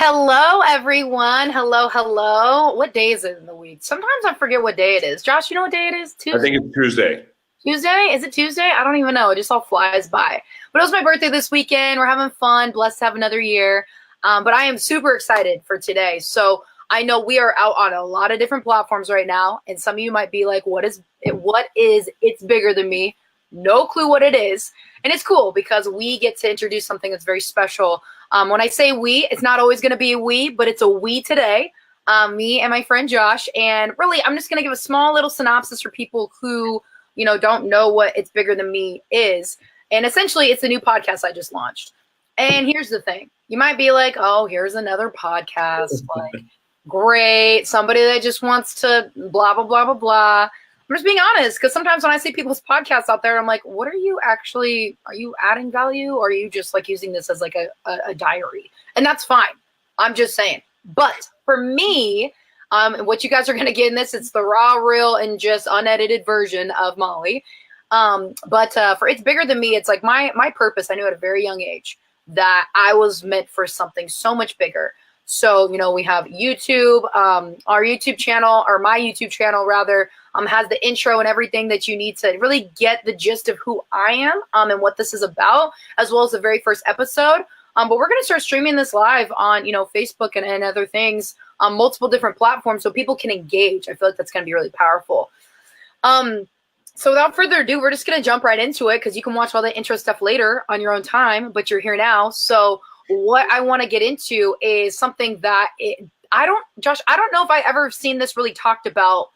Hello, everyone. Hello, hello. What day is it in the week? Sometimes I forget what day it is. Josh, you know what day it is? I Tuesday? think it's Tuesday. Tuesday? Is it Tuesday? I don't even know. It just all flies by. But it was my birthday this weekend. We're having fun. Blessed to have another year. But I am super excited for today. So I know we are out on a lot of different platforms right now. And some of you might be like, what is it? What is It's Bigger Than Me? No clue what it is. And it's cool because we get to introduce something that's very special. When I say we, it's not always going to be a we, but it's a we today. Me and my friend Josh. And really, I'm just going to give a small little synopsis for people who don't know what It's Bigger Than Me is. And essentially, it's a new podcast I just launched. And here's the thing. You might be like, oh, here's another podcast. Like, great. Somebody that just wants to blah, blah, blah, blah, blah. I'm just being honest, because sometimes when I see people's podcasts out there, I'm like, what are you adding value? Or are you just like using this as like a diary? And that's fine. I'm just saying. But for me, what you guys are going to get in this, it's the raw, real, and just unedited version of Molly. But for It's Bigger Than Me, it's like my purpose. I knew at a very young age that I was meant for something so much bigger. So, we have YouTube, our YouTube channel, or my YouTube channel rather, has the intro and everything that you need to really get the gist of who I am and what this is about, as well as the very first episode. But we're going to start streaming this live on, Facebook and other things on multiple different platforms so people can engage. I feel like that's going to be really powerful. So without further ado, we're just going to jump right into it because you can watch all the intro stuff later on your own time, but you're here now. So what I want to get into is something that Josh, I don't know if I ever seen this really talked about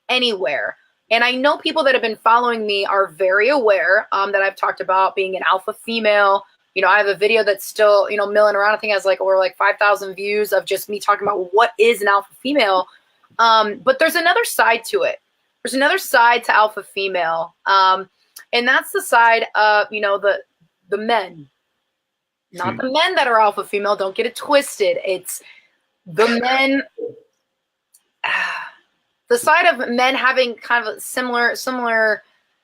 anywhere. And I know people that have been following me are very aware that I've talked about being an alpha female. I have a video that's still, milling around. I think it has over 5,000 views of just me talking about what is an alpha female. But there's another side to it. There's another side to alpha female. And that's the side of, the men. Not the men that are alpha female. Don't get it twisted. It's the men, the side of men having kind of a similar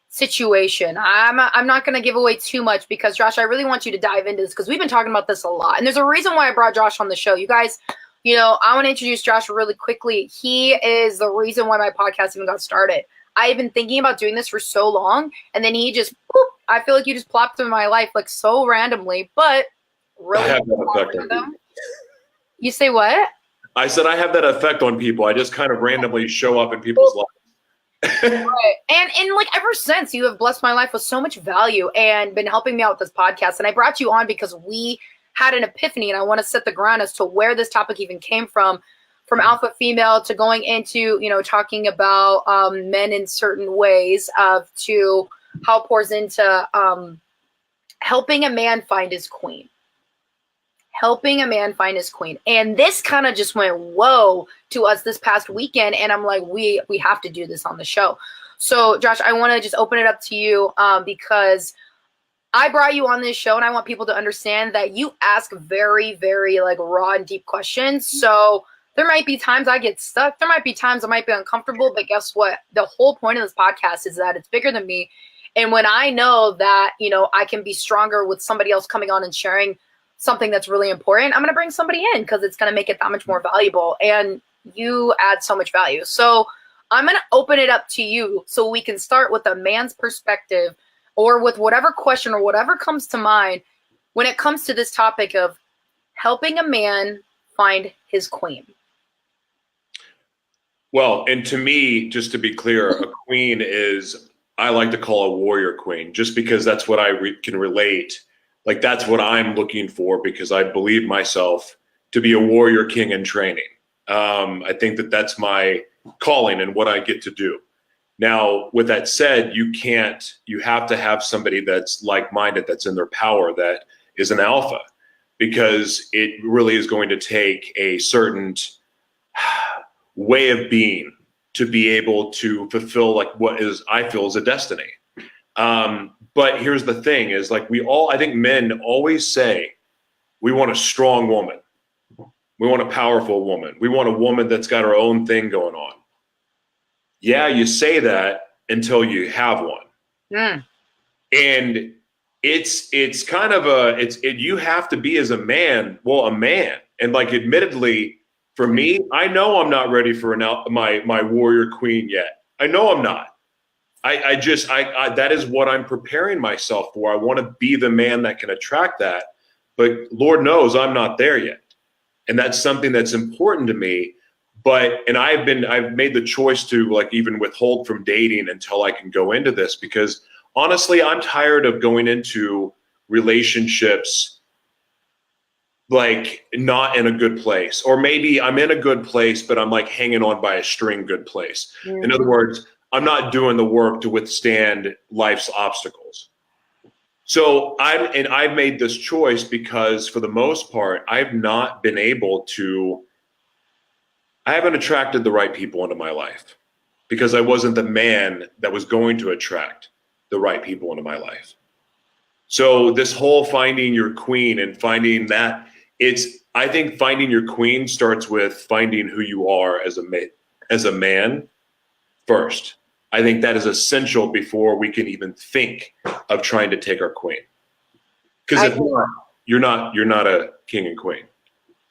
situation. I'm not going to give away too much because, Josh, I really want you to dive into this because we've been talking about this a lot. And there's a reason why I brought Josh on the show. You guys, I want to introduce Josh really quickly. He is the reason why my podcast even got started. I've been thinking about doing this for so long, and then he just, I feel like you just plopped in my life so randomly, but really. I have that effect on people. You say what? I said I have that effect on people. I just kind of randomly show up in people's lives. Right. And ever since, you have blessed my life with so much value and been helping me out with this podcast. And I brought you on because we had an epiphany, and I want to set the ground as to where this topic even came from alpha female to going into, talking about men in certain ways to how it pours into helping a man find his queen. Helping a man find his queen. And this kind of just went, whoa, to us this past weekend. And I'm like, we have to do this on the show. So, Josh, I want to just open it up to you because I brought you on this show and I want people to understand that you ask very, very raw and deep questions. So there might be times I get stuck. There might be times I might be uncomfortable. But guess what? The whole point of this podcast is that it's bigger than me. And when I know that, I can be stronger with somebody else coming on and sharing something that's really important, I'm going to bring somebody in because it's going to make it that much more valuable. And you add so much value. So I'm going to open it up to you so we can start with a man's perspective or with whatever question or whatever comes to mind when it comes to this topic of helping a man find his queen. Well, and to me, just to be clear, a queen is, I like to call a warrior queen just because that's what I can relate. That's what I'm looking for because I believe myself to be a warrior king in training. I think that that's my calling and what I get to do. Now, with that said, you have to have somebody that's like-minded, that's in their power, that is an alpha, because it really is going to take a certain way of being to be able to fulfill what I feel is a destiny. But here's the thing is I think men always say, we want a strong woman. We want a powerful woman. We want a woman that's got her own thing going on. Yeah, you say that until you have one. Mm. And it's kind of you have to be as a man, And like, admittedly, for me, I know I'm not ready for my warrior queen yet. I know I'm not. I just that is what I'm preparing myself for. I want to be the man that can attract that, but Lord knows I'm not there yet, and that's something that's important to me. And I've made the choice to, like, even withhold from dating until I can go into this, because honestly, I'm tired of going into relationships like not in a good place, or maybe I'm in a good place, but I'm like hanging on by a string good place. In other words, I'm not doing the work to withstand life's obstacles. So I've made this choice because for the most part, I haven't attracted the right people into my life because I wasn't the man that was going to attract the right people into my life. So this whole finding your queen and finding that, I think finding your queen starts with finding who you are as a man first. I think that is essential before we can even think of trying to take our queen. Because if not, you're not a king and queen.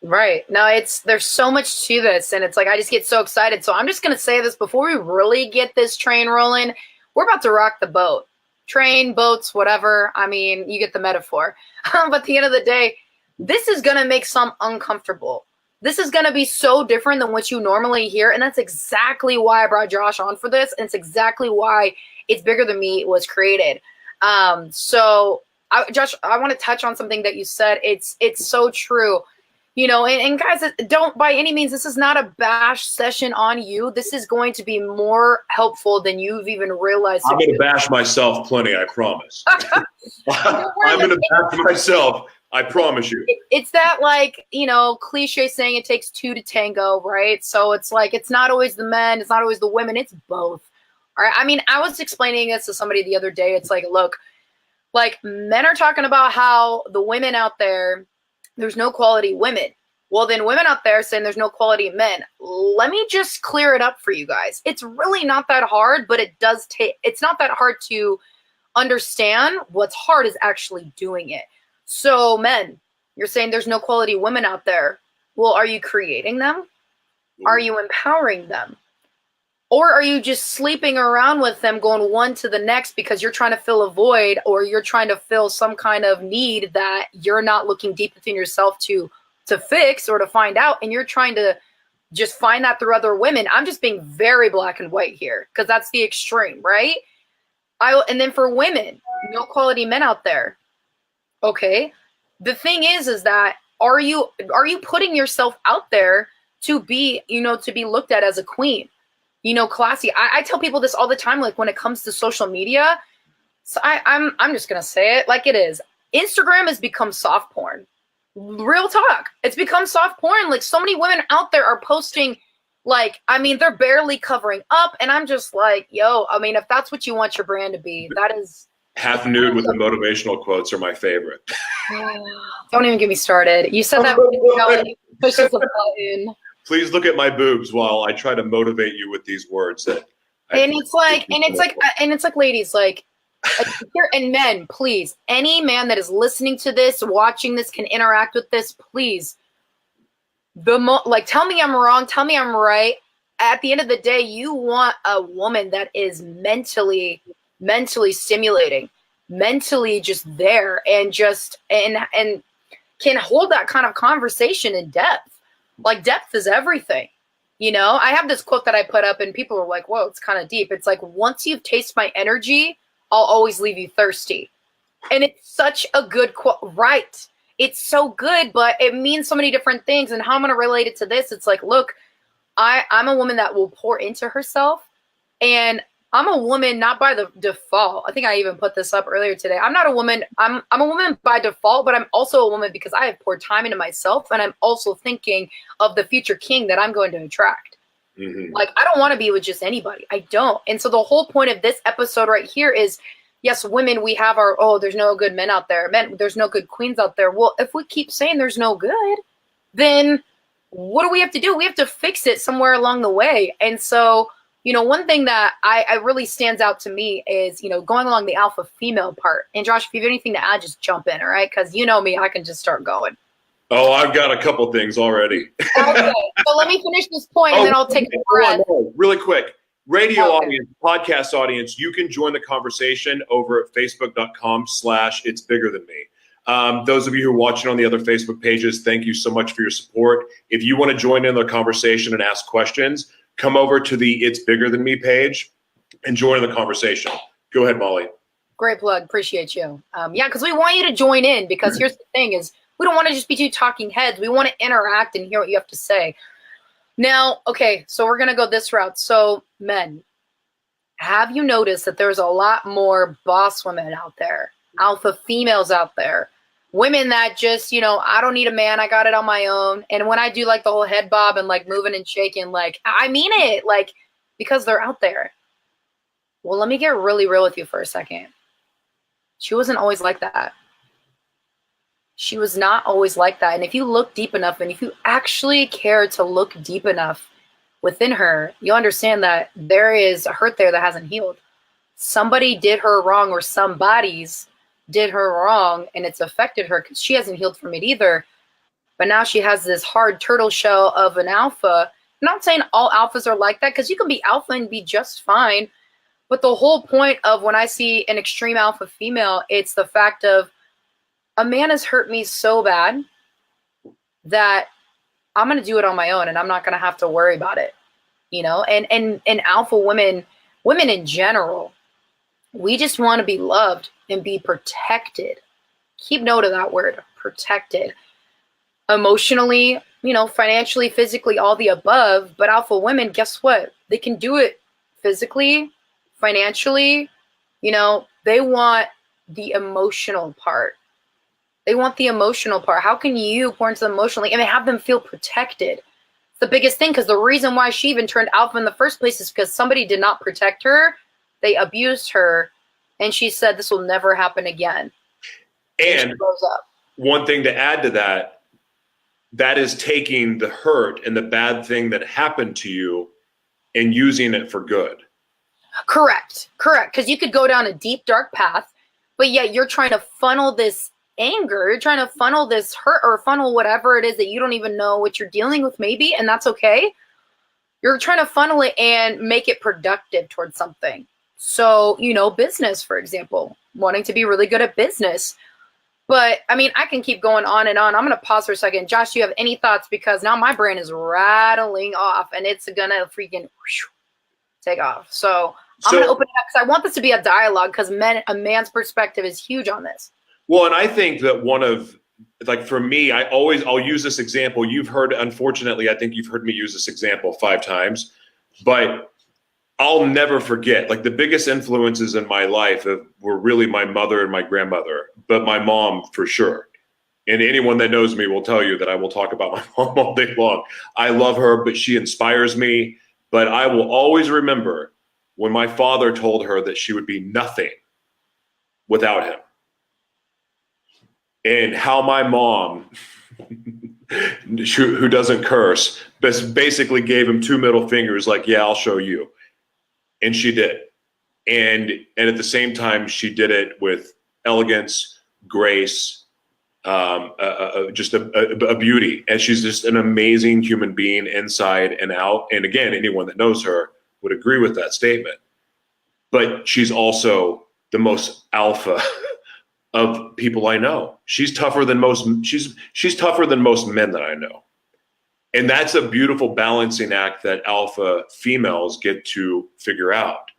Right. No, there's so much to this, and it's like I just get so excited. So I'm just gonna say this before we really get this train rolling. We're about to rock the boat. Train, boats, whatever. I mean, you get the metaphor. But at the end of the day, this is gonna make some uncomfortable. This is going to be so different than what you normally hear. And that's exactly why I brought Josh on for this. And it's exactly why It's Bigger Than Me was created. Josh, I want to touch on something that you said. It's so true. You know, and guys, don't by any means, this is not a bash session on you. This is going to be more helpful than you've even realized. I'm going to bash myself plenty, I promise. I'm going to bash myself. I promise you. It's that, like, you know, cliche saying it takes two to tango, right? So it's like, it's not always the men, it's not always the women, it's both. All right. I mean, I was explaining this to somebody the other day. It's like, look, like, men are talking about how the women out there, there's no quality women. Well, then women out there saying there's no quality men. Let me just clear it up for you guys. It's really not that hard, but it's not that hard to understand. What's hard is actually doing it. So men, you're saying there's no quality women out there. Well, are you creating them? Are you empowering them? Or are you just sleeping around with them, going one to the next because you're trying to fill a void, or you're trying to fill some kind of need that you're not looking deep within yourself to fix or to find out, and you're trying to just find that through other women? I'm just being very black and white here because that's the extreme, right? And then for women, no quality men out there. Okay. The thing is that are you putting yourself out there to be, to be looked at as a queen? Classy. I tell people this all the time, like when it comes to social media. So I'm just gonna say it like it is. Instagram has become soft porn. Real talk. It's become soft porn. Like, so many women out there are posting, like, I mean, they're barely covering up, and I'm just like, yo, I mean, if that's what you want your brand to be, that is. Half nude with the motivational quotes are my favorite. Don't even get me started. You said that when pushes the button. Please look at my boobs while I try to motivate you with these words. It's like, ladies, like, and men, please, any man that is listening to this, watching this, can interact with this, please. Tell me I'm wrong. Tell me I'm right. At the end of the day, you want a woman that is mentally stimulating, mentally just there, and just and can hold that kind of conversation in depth. Like, depth is everything. I have this quote that I put up, and people are like, whoa, it's kind of deep. It's like, once you've tasted my energy, I'll always leave you thirsty. And it's such a good quote, right? It's so good, but it means so many different things. And how I'm going to relate it to this, it's like, look, I'm a woman that will pour into herself, and I'm a woman not by the default. I think I even put this up earlier today. I'm not a woman. I'm a woman by default, but I'm also a woman because I have poured time into myself, and I'm also thinking of the future king that I'm going to attract. Mm-hmm. Like, I don't want to be with just anybody. I don't. And so the whole point of this episode right here is, yes, women, we have there's no good men out there. Men, there's no good queens out there. Well, if we keep saying there's no good, then what do we have to do? We have to fix it somewhere along the way. And so, one thing that I really stands out to me is, going along the alpha female part. And Josh, if you have anything to add, just jump in, all right? Because you know me, I can just start going. Oh, I've got a couple things already. Okay, so let me finish this point and then I'll take a breath. Really quick. Radio Okay. audience, podcast audience, you can join the conversation over at facebook.com/it's bigger than me. Those of you who are watching on the other Facebook pages, thank you so much for your support. If you want to join in the conversation and ask questions, come over to the It's Bigger Than Me page and join in the conversation. Go ahead, Molly. Great plug. Appreciate you. Yeah, because we want you to join in, because here's the thing is we don't want to just be two talking heads. We want to interact and hear what you have to say. Now, okay, so we're going to go this route. So, men, have you noticed that there's a lot more boss women out there, alpha females out there, women that just, I don't need a man, I got it on my own. And when I do like the whole head bob and like moving and shaking, like, I mean it, like, because they're out there. Well, let me get really real with you for a second. She wasn't always like that. She was not always like that. And if you look deep enough, and if you actually care to look deep enough within her, you'll understand that there is a hurt there that hasn't healed. Somebody did her wrong, or somebody's did her wrong, and it's affected her because she hasn't healed from it either. But now she has this hard turtle shell of an alpha. I'm not saying all alphas are like that, because you can be alpha and be just fine. But the whole point of when I see an extreme alpha female, it's the fact of, a man has hurt me so bad that I'm going to do it on my own, and I'm not going to have to worry about it, and alpha women in general, we just want to be loved and be protected. Keep note of that word, protected. Emotionally, financially, physically, all the above. But alpha women, guess what? They can do it physically, financially. They want the emotional part. They want the emotional part. How can you pour into them emotionally and have them feel protected? It's the biggest thing, because the reason why she even turned alpha in the first place is because somebody did not protect her. They abused her, and she said this will never happen again. And she grows up. One thing to add to that, that is taking the hurt and the bad thing that happened to you and using it for good. Correct. Because you could go down a deep, dark path, but yet you're trying to funnel this anger, you're trying to funnel this hurt, or funnel whatever it is that you don't even know what you're dealing with, maybe, and that's okay. You're trying to funnel it and make it productive towards something. So, business, for example, wanting to be really good at business. But I can keep going on and on. I'm going to pause for a second. Josh, do you have any thoughts? Because now my brain is rattling off, and it's going to freaking take off. So I'm going to open it up, because I want this to be a dialogue, because a man's perspective is huge on this. Well, and I think that for me, I'll use this example. Unfortunately, I think you've heard me use this example 5 times, but I'll never forget, the biggest influences in my life were really my mother and my grandmother, but my mom for sure. And anyone that knows me will tell you that I will talk about my mom all day long. I love her, but she inspires me. But I will always remember when my father told her that she would be nothing without him. And how my mom, who doesn't curse, basically gave him 2 middle fingers, like, yeah, I'll show you. And she did. And at the same time, she did it with elegance, grace, just a beauty. And she's just an amazing human being inside and out. And again, anyone that knows her would agree with that statement. But she's also the most alpha of people I know. She's tougher than most. She's tougher than most men that I know, and that's a beautiful balancing act that alpha females get to figure out.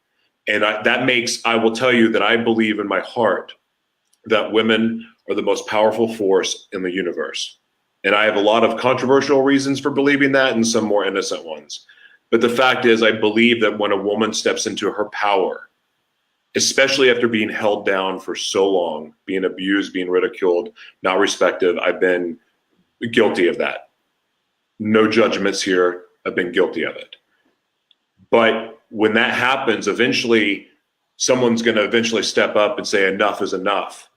And I will tell you that I believe in my heart that women are the most powerful force in the universe. And I have a lot of controversial reasons for believing that, and some more innocent ones. But the fact is, I believe that when a woman steps into her power, especially after being held down for so long, being abused, being ridiculed, not respected. I've been guilty of that. No judgments here. I've been guilty of it. But when that happens, eventually someone's going to eventually step up and say enough is enough.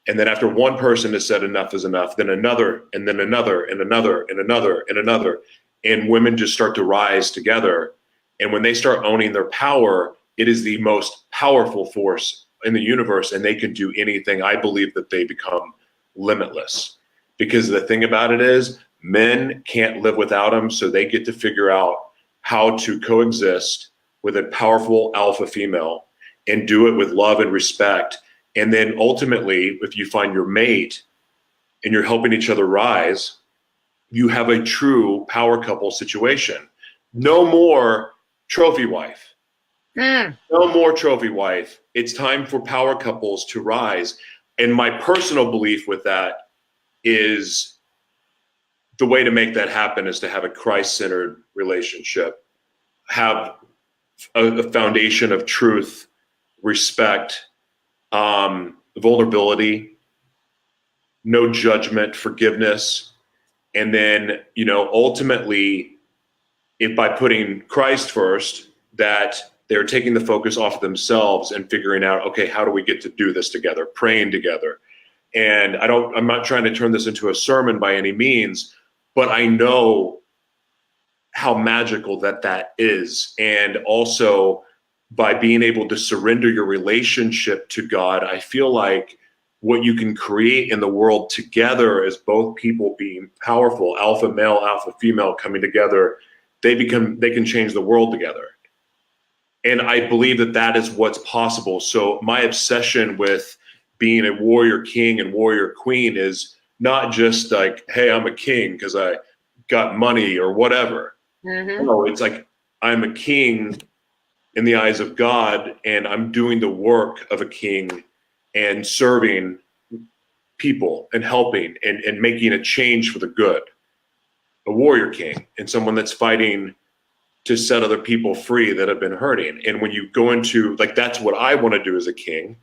And then after one person has said enough is enough, then another, and then another, and another, and another, and another. And women just start to rise together. And when they start owning their power, it is the most powerful force in the universe, and they can do anything. I believe that they become limitless. because the thing about it is men can't live without them. So they get to figure out how to coexist with a powerful alpha female and do it with love and respect. And then ultimately, if you find your mate and you're helping each other rise, you have a true power couple situation. No more trophy wife. No more trophy wife. It's time for power couples to rise. And my personal belief with that is the way to make that happen is to have a Christ-centered relationship, have a foundation of truth, respect, vulnerability, no judgment, forgiveness. And then, ultimately, if by putting Christ first, that they're taking the focus off of themselves and figuring out, okay, how do we get to do this together, praying together. And I'm not trying to turn this into a sermon by any means, but I know how magical that is. And also by being able to surrender your relationship to God, I feel like what you can create in the world together is both people being powerful, alpha male, alpha female coming together. They can change the world together. And I believe that is what's possible. So my obsession with being a warrior king and warrior queen is not just like, hey, I'm a king because I got money or whatever. Mm-hmm. No, it's like I'm a king in the eyes of God, and I'm doing the work of a king and serving people and helping and making a change for the good. A warrior king and someone that's fighting to set other people free that have been hurting. And when you go into, like, that's what I want to do as a king.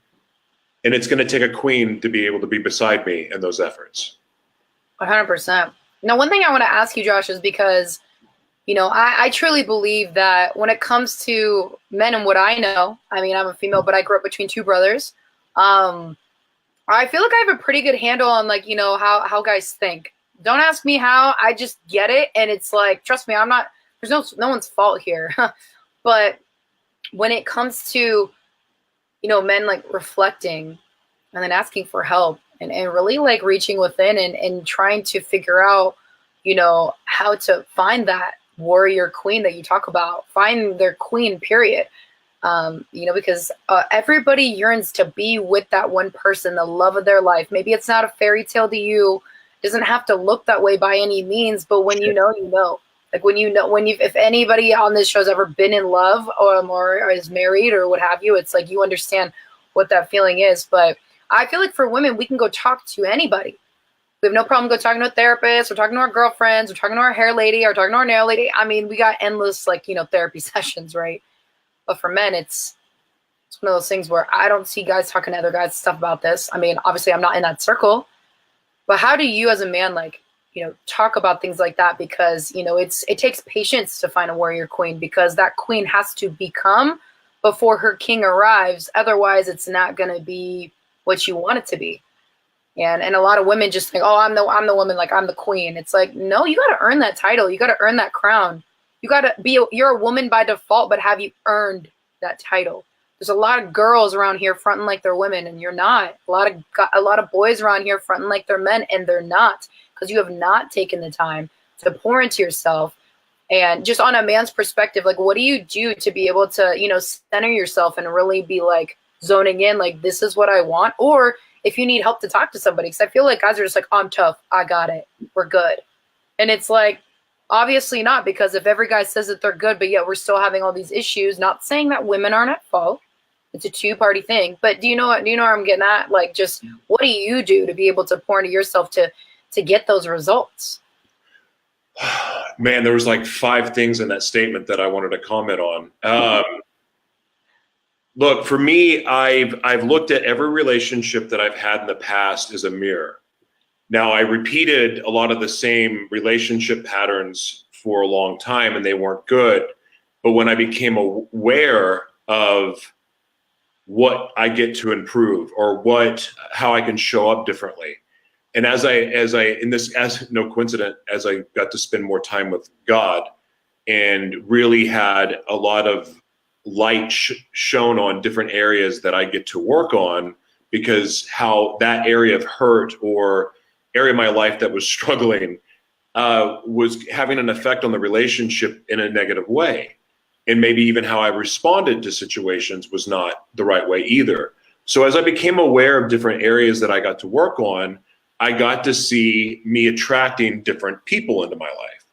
And it's going to take a queen to be able to be beside me in those efforts. 100%. Now, one thing I want to ask you, Josh, is because, I truly believe that when it comes to men and what I know, I mean, I'm a female, but I grew up between two brothers. I feel like I have a pretty good handle on, like, how guys think. Don't ask me how, I just get it. And it's like, trust me, there's no one's fault here. But when it comes to, men like reflecting and then asking for help and really like reaching within and trying to figure out, how to find that warrior queen that you talk about, find their queen, period. Because everybody yearns to be with that one person, the love of their life. Maybe it's not a fairy tale to you. It doesn't have to look that way by any means, but when you know. Like if anybody on this show has ever been in love or is married or what have you, it's like you understand what that feeling is. But I feel like for women, we can go talk to anybody. We have no problem go talking to a therapist. We're talking to our girlfriends. We're talking to our hair lady. Or talking to our nail lady. I mean, we got endless therapy sessions, right? But for men, it's one of those things where I don't see guys talking to other guys stuff about this. I mean, obviously, I'm not in that circle. But how do you, as a man, talk about things like that? Because, it takes patience to find a warrior queen, because that queen has to become before her king arrives. Otherwise, it's not going to be what you want it to be. And a lot of women just think, oh, I'm the woman, like I'm the queen. It's like, no, you got to earn that title. You got to earn that crown. You got to you're a woman by default, but have you earned that title? There's a lot of girls around here fronting like they're women, and you're not. A lot of boys around here fronting like they're men, and they're not. Because you have not taken the time to pour into yourself. And just on a man's perspective, like, what do you do to be able to, center yourself and really be like zoning in, like, this is what I want? Or if you need help to talk to somebody, because I feel like guys are just like, I'm tough, I got it, we're good. And it's like, obviously not, because if every guy says that they're good, but yet we're still having all these issues, not saying that women aren't at fault. It's a two-party thing. But do you know where I'm getting at? Like, just what do you do to be able to pour into yourself to get those results? Man, there was like 5 things in that statement that I wanted to comment on. Look, for me, I've looked at every relationship that I've had in the past as a mirror. Now, I repeated a lot of the same relationship patterns for a long time, and they weren't good. But when I became aware of what I get to improve or how I can show up differently, and as no coincidence, as I got to spend more time with God and really had a lot of light shown on different areas that I get to work on, because how that area of hurt or area of my life that was struggling was having an effect on the relationship in a negative way. And maybe even how I responded to situations was not the right way either. So as I became aware of different areas that I got to work on, I got to see me attracting different people into my life.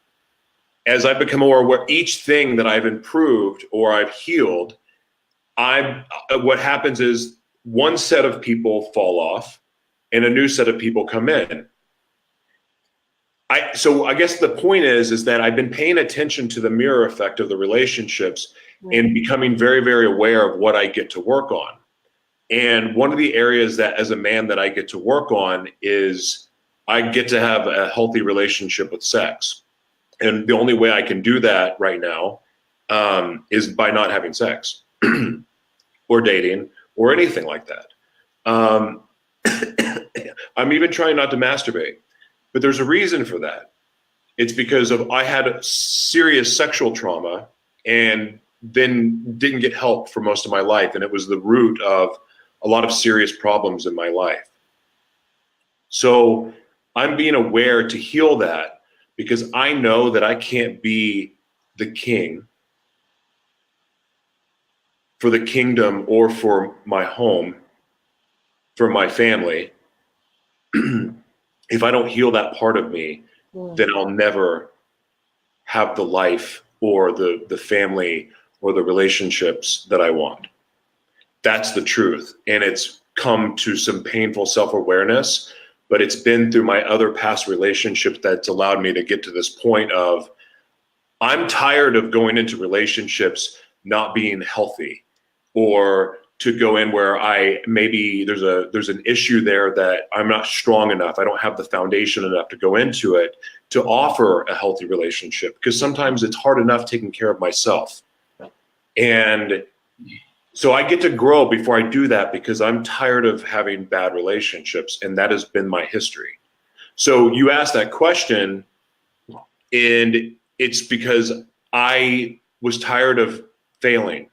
As I become aware where each thing that I've improved or I've healed, what happens is one set of people fall off and a new set of people come in. So I guess the point is that I've been paying attention to the mirror effect of the relationships and becoming very, very aware of what I get to work on. And one of the areas that as a man that I get to work on is I get to have a healthy relationship with sex. And the only way I can do that right now is by not having sex or dating or anything like that. I'm even trying not to masturbate. But there's a reason for that. It's because I had serious sexual trauma and then didn't get help for most of my life. And it was the root of a lot of serious problems in my life. So I'm being aware to heal that because I know that I can't be the king for the kingdom or for my home, for my family. If I don't heal that part of me, then I'll never have the life or the family or the relationships that I want. That's the truth. And it's come to some painful self-awareness, but it's been through my other past relationships that's allowed me to get to this point of I'm tired of going into relationships not being healthy, or to go in where there's an issue there that I'm not strong enough. I don't have the foundation enough to go into it to offer a healthy relationship, because sometimes it's hard enough taking care of myself. And so I get to grow before I do that because I'm tired of having bad relationships, and that has been my history. So you asked that question, and it's because I was tired of failing,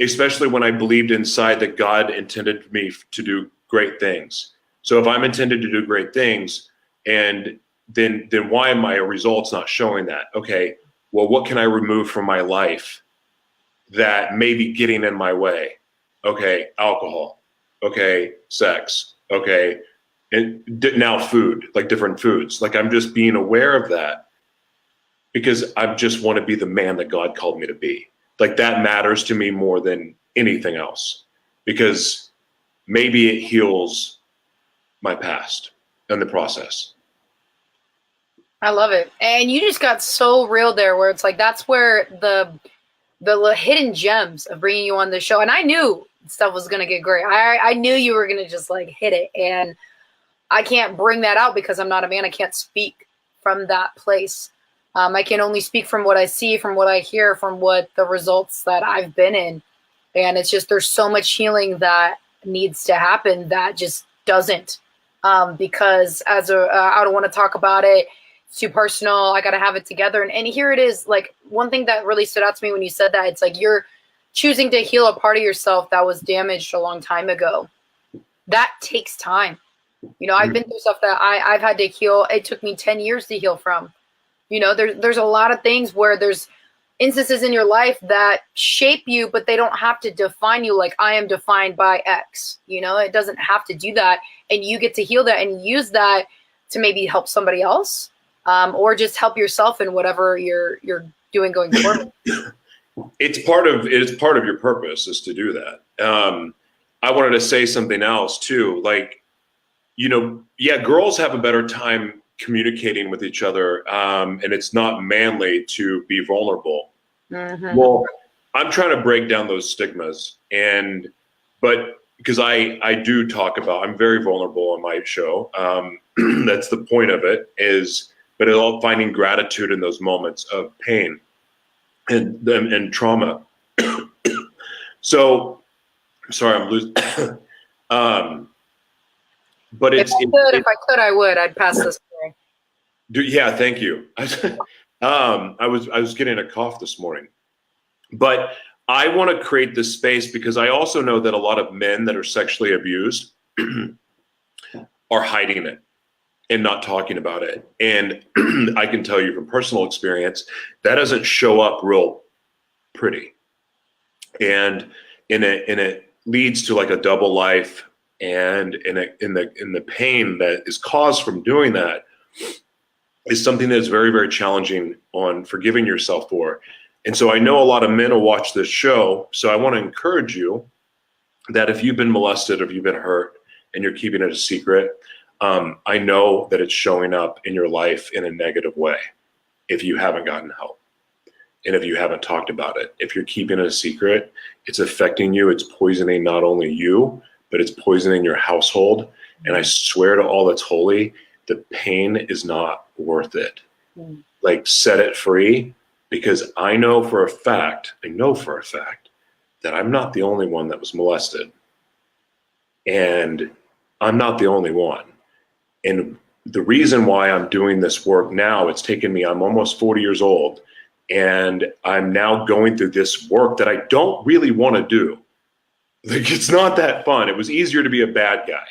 especially when I believed inside that God intended me to do great things. So if I'm intended to do great things, and then why am my results not showing that? Okay, well, what can I remove from my life that may be getting in my way? Okay, alcohol. Okay, sex. Okay, and now food, like different foods. Like I'm just being aware of that because I just want to be the man that God called me to be. Like that matters to me more than anything else, because maybe it heals my past in the process. I love it. And you just got so real there, where it's like that's where the hidden gems of bringing you on the show. And I knew stuff was going to get great. I knew you were going to just like hit it. And I can't bring that out because I'm not a man. I can't speak from that place. I can only speak from what I see, from what I hear, from what the results that I've been in. And it's just, there's so much healing that needs to happen that just doesn't. Because I don't want to talk about it. It's too personal. I got to have it together. And here it is. Like one thing that really stood out to me when you said that, it's like you're choosing to heal a part of yourself that was damaged a long time ago. That takes time. You know, I've been through stuff that I've had to heal. It took me 10 years to heal from. You know, there's a lot of things where there's instances in your life that shape you, but they don't have to define you. Like I am defined by X, you know, it doesn't have to do that. And you get to heal that and use that to maybe help somebody else, or just help yourself in whatever you're doing going forward. It's part of your purpose is to do that. I wanted to say something else too. Like, you know, yeah, girls have a better time communicating with each other, and it's not manly to be vulnerable. Mm-hmm. Well, I'm trying to break down those stigmas, but because I do talk about, I'm very vulnerable on my show. That's the point of it but it's all finding gratitude in those moments of pain and trauma. So, sorry, I'm losing. But if I could, I would. I'd pass this way. Yeah, thank you. I was getting a cough this morning, but I want to create this space because I also know that a lot of men that are sexually abused are hiding it. and not talking about it. And I can tell you from personal experience, that doesn't show up real pretty. And it leads to like a double life, and in the pain that is caused from doing that is something that's very, very challenging on forgiving yourself for. And so I know a lot of men will watch this show. So I want to encourage you that if you've been molested or if you've been hurt and you're keeping it a secret, I know that it's showing up in your life in a negative way if you haven't gotten help and if you haven't talked about it. If you're keeping it a secret, it's affecting you. It's poisoning not only you, but it's poisoning your household. And I swear to all that's holy, the pain is not worth it. Like, set it free, because I know for a fact that I'm not the only one that was molested. And I'm not the only one. And the reason why I'm doing this work now, it's taken me, I'm almost 40 years old, and I'm now going through this work that I don't really want to do. Like, it's not that fun. It was easier to be a bad guy.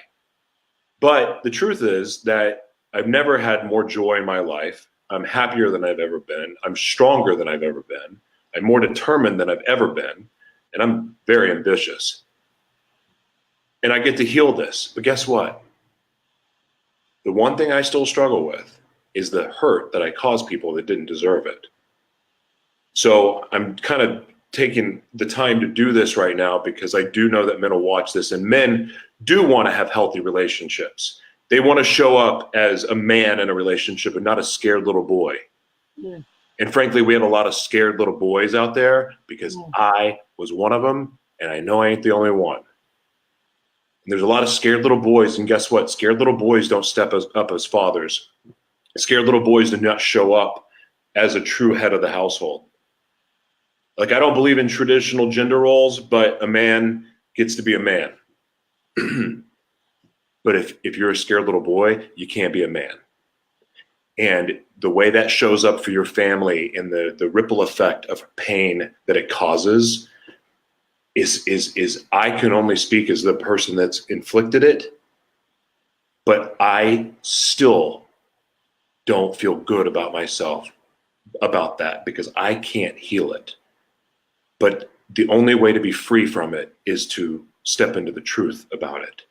But the truth is that I've never had more joy in my life. I'm happier than I've ever been. I'm stronger than I've ever been. I'm more determined than I've ever been. And I'm very ambitious. And I get to heal this. But guess what? The one thing I still struggle with is the hurt that I cause people that didn't deserve it. So I'm kind of taking the time to do this right now because I do know that men will watch this, and men do want to have healthy relationships. They want to show up as a man in a relationship and not a scared little boy. Yeah. And frankly, we have a lot of scared little boys out there because I was one of them, and I know I ain't the only one. And there's a lot of scared little boys, and guess what? Scared little boys don't step up as fathers. Scared little boys do not show up as a true head of the household. Like, I don't believe in traditional gender roles, but a man gets to be a man. But if you're a scared little boy, you can't be a man. And the way that shows up for your family and the ripple effect of pain that it causes is I can only speak as the person that's inflicted it, but I still don't feel good about myself about that because I can't heal it. But the only way to be free from it is to step into the truth about it.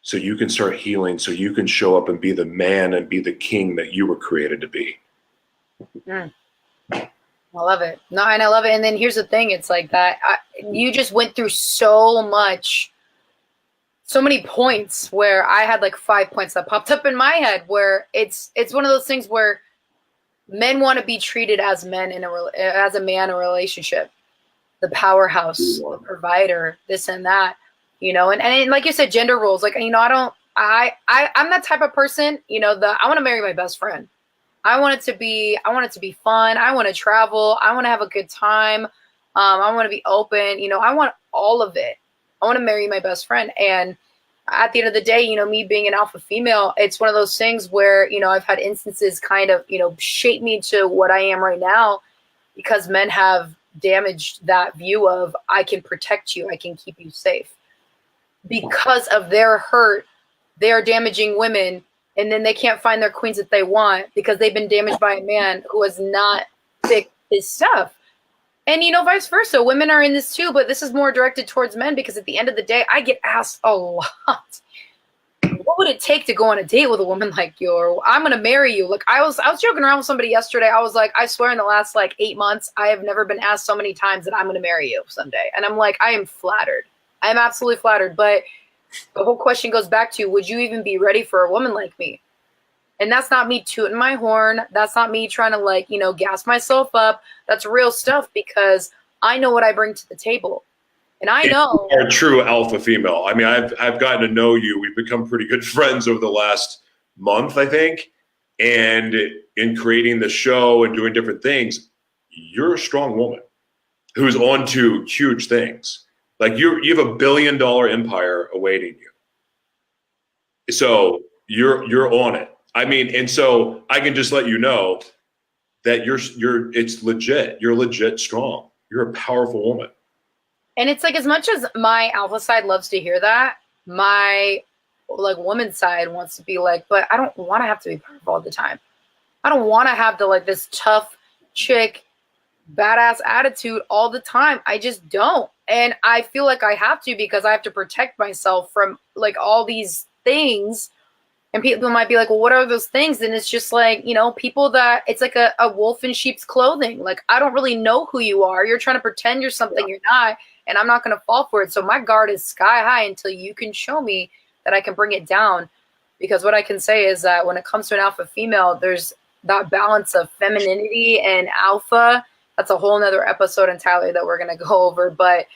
So you can start healing, so you can show up and be the man and be the king that you were created to be. I love it. No, and I love it. And then here's the thing. It's like that. You just went through so many points where I had like 5 points that popped up in my head where it's one of those things where men want to be treated as men as a man in a relationship. The powerhouse, the provider, this and that, and like you said, gender roles, like, I'm that type of person, I want to marry my best friend. I want it to be fun. I want to travel. I want to have a good time. I want to be open. I want all of it. I want to marry my best friend. And at the end of the day, me being an alpha female, it's one of those things where, I've had instances kind of, shape me to what I am right now because men have damaged that view of I can protect you, I can keep you safe. Because of their hurt, they are damaging women, and then they can't find their queens that they want because they've been damaged by a man who has not fixed his stuff. And vice versa, women are in this too, but this is more directed towards men because at the end of the day, I get asked a lot. What would it take to go on a date with a woman like you? Or I'm going to marry you. Like, I was joking around with somebody yesterday. I was like, I swear in the last 8 months, I have never been asked so many times that I'm going to marry you someday. And I'm like, I am flattered. I am absolutely flattered. But the whole question goes back to, would you even be ready for a woman like me? And that's not me tooting my horn. That's not me trying to gas myself up. That's real stuff because I know what I bring to the table. And I know you're a true alpha female. I mean, I've gotten to know you. We've become pretty good friends over the last month, I think. And in creating the show and doing different things, you're a strong woman who's on to huge things. Like you have $1 billion empire awaiting you. So you're on it. I mean, and so I can just let you know that it's legit. You're legit strong. You're a powerful woman. And it's like, as much as my alpha side loves to hear that, my like woman's side wants to be like, but I don't want to have to be perfect all the time. I don't want to have this tough chick badass attitude all the time. I just don't. And I feel like I have to, because I have to protect myself from like all these things. And people might be like, well, what are those things? And it's just like, people that it's like a wolf in sheep's clothing. Like, I don't really know who you are. You're trying to pretend you're something you're not. And I'm not going to fall for it. So my guard is sky high until you can show me that I can bring it down. Because what I can say is that when it comes to an alpha female, there's that balance of femininity and alpha. That's a whole nother episode entirely that we're going to go over. But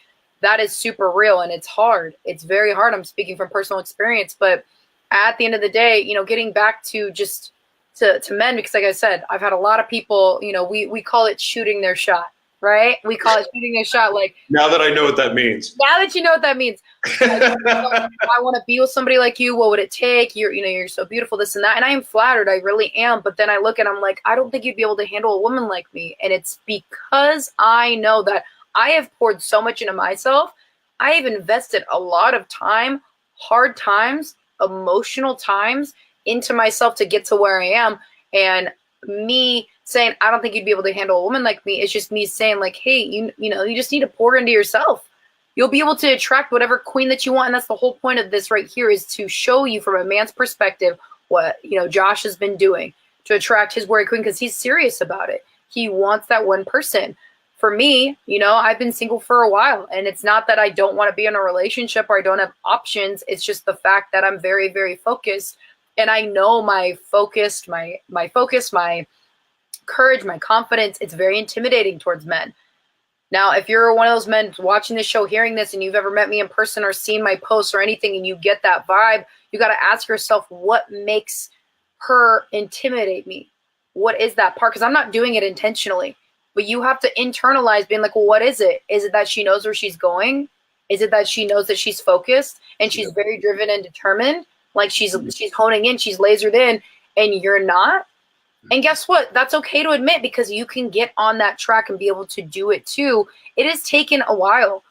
that is super real, and it's hard. It's very hard. I'm speaking from personal experience. But at the end of the day, getting back to just to men, because like I said, I've had a lot of people, we call it shooting their shot, right? We call it shooting their shot. Like, now that I know what that means. Now that you know what that means. I want to be with somebody like you. What would it take? You're so beautiful, this and that. And I am flattered. I really am. But then I look and I'm like, I don't think you'd be able to handle a woman like me. And it's because I know that I have poured so much into myself. I have invested a lot of time, hard times, emotional times into myself to get to where I am. And me saying, I don't think you'd be able to handle a woman like me, it's just me saying like, hey, you just need to pour into yourself. You'll be able to attract whatever queen that you want. And that's the whole point of this right here, is to show you from a man's perspective what, Josh has been doing to attract his warrior queen, because he's serious about it. He wants that one person. For me, I've been single for a while, and it's not that I don't want to be in a relationship or I don't have options. It's just the fact that I'm very, very focused, and I know my focus, my courage, my confidence, it's very intimidating towards men. Now, if you're one of those men watching this show, hearing this, and you've ever met me in person or seen my posts or anything, and you get that vibe, you got to ask yourself, what makes her intimidate me? What is that part? Because I'm not doing it intentionally. But you have to internalize being like, well, what is it? Is it that she knows where she's going? Is it that she knows that she's focused and she's very driven and determined? Like she's honing in, she's lasered in, and you're not? And guess what? That's okay to admit, because you can get on that track and be able to do it too. It has taken a while.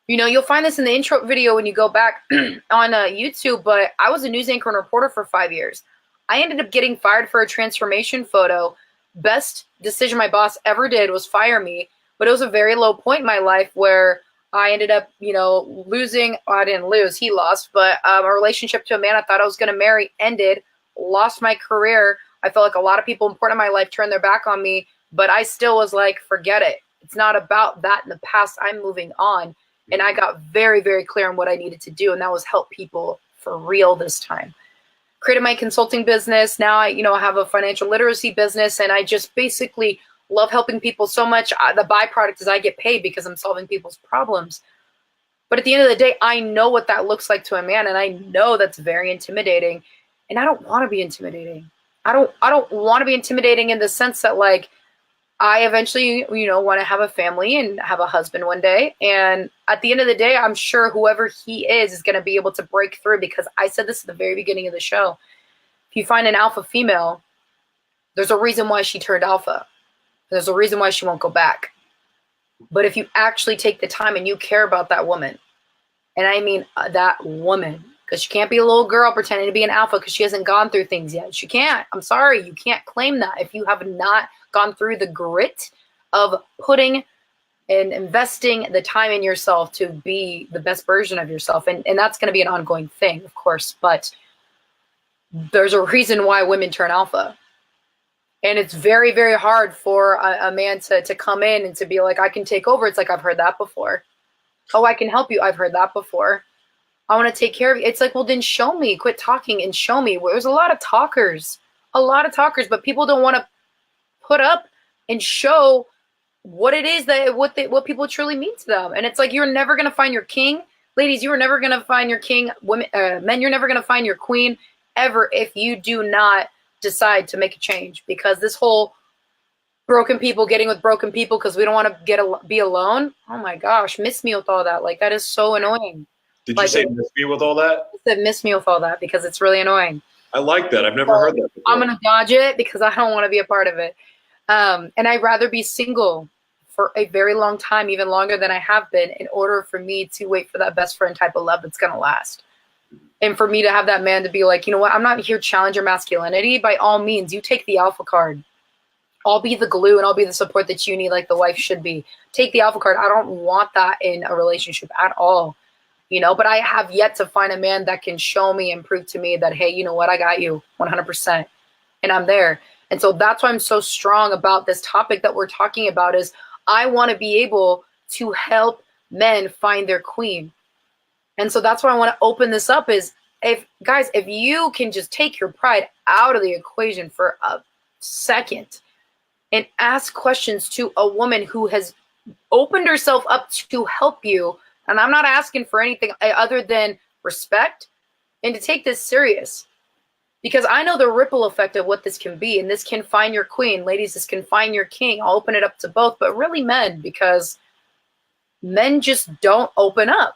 You'll find this in the intro video when you go back on YouTube, but I was a news anchor and reporter for 5 years. I ended up getting fired for a transformation photo. Best decision my boss ever did was fire me, but it was a very low point in my life where I ended up, losing. I didn't lose, he lost, but a relationship to a man I thought I was going to marry ended, lost my career. I felt like a lot of people important in my life turned their back on me, but I still was like, forget it. It's not about that in the past. I'm moving on. And I got very, very clear on what I needed to do, and that was help people for real this time. Created my consulting business. Now I have a financial literacy business, and I just basically love helping people so much. The byproduct is I get paid because I'm solving people's problems. But at the end of the day, I know what that looks like to a man, and I know that's very intimidating. And I don't want to be intimidating. I don't want to be intimidating in the sense that, like, I eventually, want to have a family and have a husband one day. And at the end of the day, I'm sure whoever he is going to be able to break through, because I said this at the very beginning of the show. If you find an alpha female, there's a reason why she turned alpha. There's a reason why she won't go back. But if you actually take the time and you care about that woman, and I mean that woman, because she can't be a little girl pretending to be an alpha because she hasn't gone through things yet. She can't. I'm sorry. You can't claim that if you have not gone through the grit of putting and investing the time in yourself to be the best version of yourself. And that's going to be an ongoing thing, of course. But there's a reason why women turn alpha. And it's very, very hard for a man to come in and to be like, I can take over. It's like, I've heard that before. Oh, I can help you. I've heard that before. I want to take care of you. It's like, well, then show me. Quit talking and show me. There's a lot of talkers, but people don't want to put up and show what it is that what people truly mean to them. And it's like, you're never going to find your king. Ladies, you are never going to find your king. Women, men, you're never going to find your queen ever if you do not decide to make a change. Because this whole broken people getting with broken people because we don't want to be alone. Oh my gosh, miss me with all that. Like, that is so annoying. Did you say miss me with all that? I said miss me with all that because it's really annoying. I like that. I've never heard that before. I'm going to dodge it because I don't want to be a part of it. And I'd rather be single for a very long time, even longer than I have been, in order for me to wait for that best friend type of love that's going to last. And for me to have that man to be like, you know what, I'm not here to challenge your masculinity. By all means, you take the alpha card. I'll be the glue and I'll be the support that you need, like the wife should be. Take the alpha card. I don't want that in a relationship at all, but I have yet to find a man that can show me and prove to me that, hey, you know what, I got you 100% and I'm there. And so that's why I'm so strong about this topic that we're talking about is I want to be able to help men find their queen. And so that's why I want to open this up is if you can just take your pride out of the equation for a second and ask questions to a woman who has opened herself up to help you. And I'm not asking for anything other than respect and to take this serious. Because I know the ripple effect of what this can be. And this can find your queen. Ladies, this can find your king. I'll open it up to both. But really men, because men just don't open up.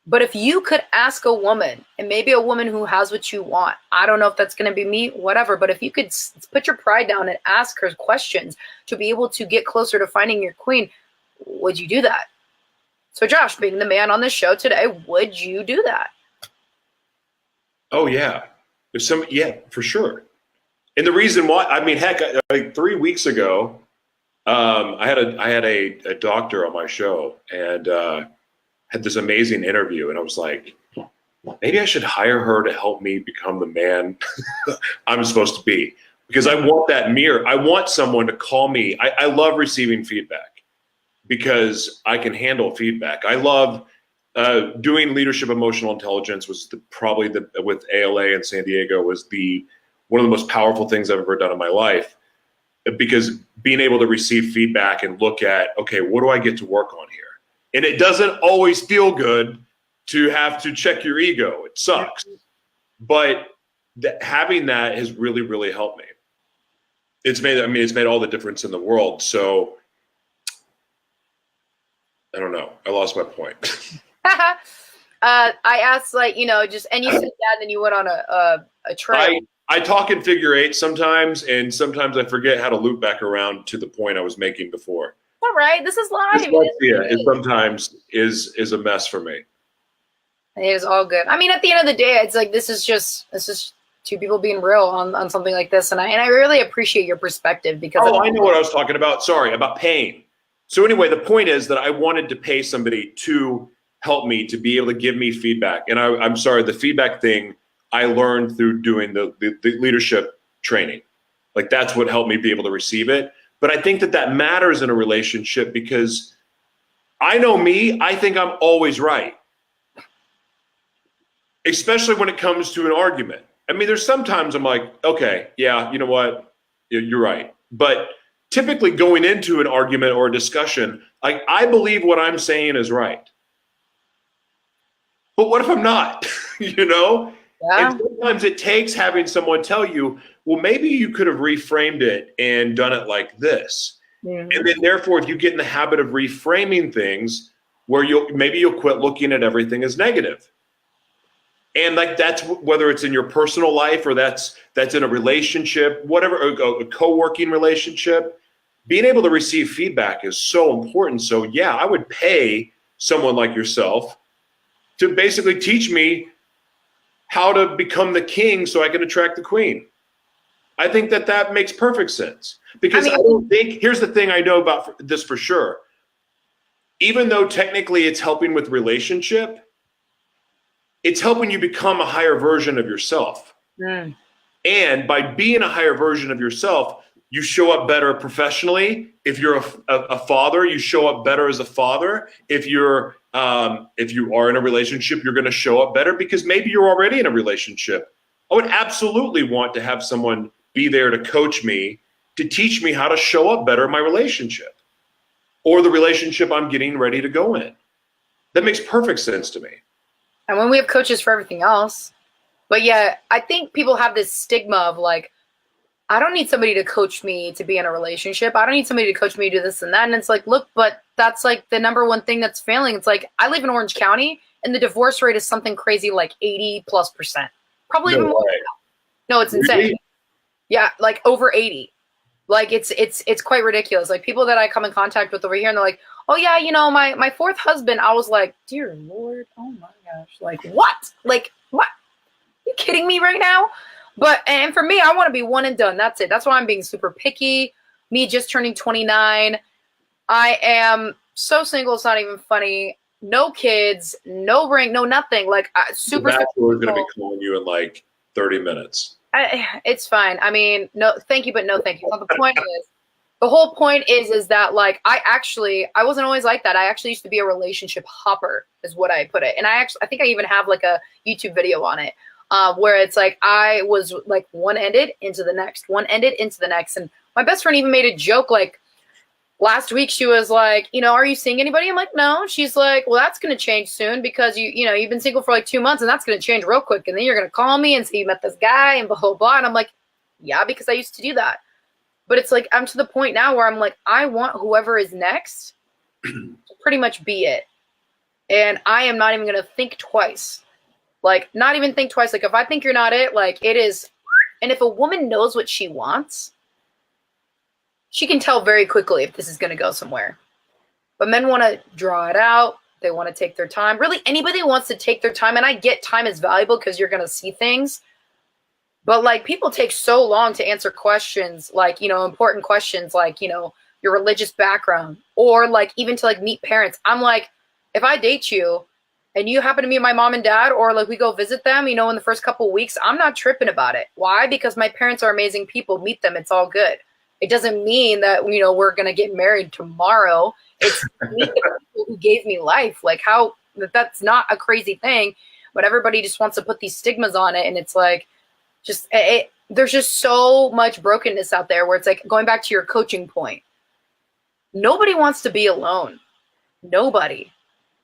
But if you could ask a woman, and maybe a woman who has what you want, I don't know if that's going to be me, whatever, but if you could put your pride down and ask her questions to be able to get closer to finding your queen, would you do that? So Josh, being the man on the show today, would you do that? Oh yeah. Yeah, for sure. And the reason why, I mean, heck, like 3 weeks ago, I had a doctor on my show and, had this amazing interview, and I was like, maybe I should hire her to help me become the man I'm supposed to be, because I want that mirror. I want someone to call me. I love receiving feedback because I can handle feedback. I love doing leadership emotional intelligence was probably with ALA in San Diego was one of the most powerful things I've ever done in my life, because being able to receive feedback and look at, okay, what do I get to work on here? And it doesn't always feel good to have to check your ego. It sucks. But having that has really, really helped me. It's made all the difference in the world. So I don't know. I lost my point. I asked, and you said that, and then you went on a trail. I talk in figure eight sometimes, and sometimes I forget how to loop back around to the point I was making before. All right, this is live. It sometimes is a mess for me. It is all good. I mean, at the end of the day, it's like this is just two people being real on something like this, and I really appreciate your perspective because. Oh, I know what I was talking about. Sorry, about paying. So anyway, the point is that I wanted to pay somebody to help me to be able to give me feedback, and I'm sorry, the feedback thing I learned through doing the leadership training. Like that's what helped me be able to receive it. But I think that matters in a relationship because I know me, I think I'm always right. Especially when it comes to an argument. I mean, there's sometimes I'm like, okay, yeah, you know what? You're right. But typically going into an argument or a discussion, like I believe what I'm saying is right. But what if I'm not? Yeah. And sometimes it takes having someone tell you, well, maybe you could have reframed it and done it like this. Mm-hmm. And then therefore, if you get in the habit of reframing things where you'll quit looking at everything as negative. And like that's whether it's in your personal life or that's in a relationship, whatever, a co-working relationship, being able to receive feedback is so important. So yeah, I would pay someone like yourself to basically teach me how to become the king so I can attract the queen. I think that makes perfect sense because I don't think, here's the thing I know about this for sure. Even though technically it's helping with relationship, it's helping you become a higher version of yourself. Mm. And by being a higher version of yourself, you show up better professionally. If you're a father, you show up better as a father. If you are in a relationship, you're going to show up better because maybe you're already in a relationship. I would absolutely want to have someone be there to coach me, to teach me how to show up better in my relationship or the relationship I'm getting ready to go in. That makes perfect sense to me. And when we have coaches for everything else, but yeah, I think people have this stigma of like, I don't need somebody to coach me to be in a relationship. I don't need somebody to coach me to do this and that. And it's like, look, but that's like the number one thing that's failing. It's like, I live in Orange County and the divorce rate is something crazy like 80+%. Probably even more. No, it's insane. Really? Yeah, like over 80. Like it's quite ridiculous. Like people that I come in contact with over here and they're like, oh yeah, my fourth husband. I was like, dear Lord, oh my gosh, like what? Like what? Are you kidding me right now? But and for me, I want to be one and done. That's it. That's why I'm being super picky. Me just turning 29. I am so single. It's not even funny. No kids, no ring, no nothing. Like The super, super Bachelor is going to be single. calling you in like 30 minutes. It's fine. I mean, no, thank you, but no, thank you. Well, the whole point is that like I wasn't always like that. I actually used to be a relationship hopper, is what I put it. And I think I even have like a YouTube video on it, where it's like I was like one ended into the next, one ended into the next, and my best friend even made a joke like last week. She was like, are you seeing anybody? I'm like, no. She's like, well, that's going to change soon because you've been single for like 2 months and that's going to change real quick. And then you're going to call me and say you met this guy and blah, blah, blah. And I'm like, yeah, because I used to do that. But it's like, I'm to the point now where I'm like, I want whoever is next to pretty much be it. And I am not even going to think twice. Like, not even think twice. Like, if I think you're not it, like, it is. And if a woman knows what she wants, she can tell very quickly if this is going to go somewhere. But men want to draw it out. They want to take their time. Really, anybody wants to take their time. And I get time is valuable because you're going to see things. But like people take so long to answer questions, like, important questions, like, your religious background or like even to like meet parents. I'm like, if I date you and you happen to meet my mom and dad or like we go visit them, in the first couple of weeks, I'm not tripping about it. Why? Because my parents are amazing people. Meet them. It's all good. It doesn't mean that, we're going to get married tomorrow. It's meet the people who gave me life. Like that's not a crazy thing, but everybody just wants to put these stigmas on it. And it's like, there's just so much brokenness out there where it's like going back to your coaching point. Nobody wants to be alone. Nobody.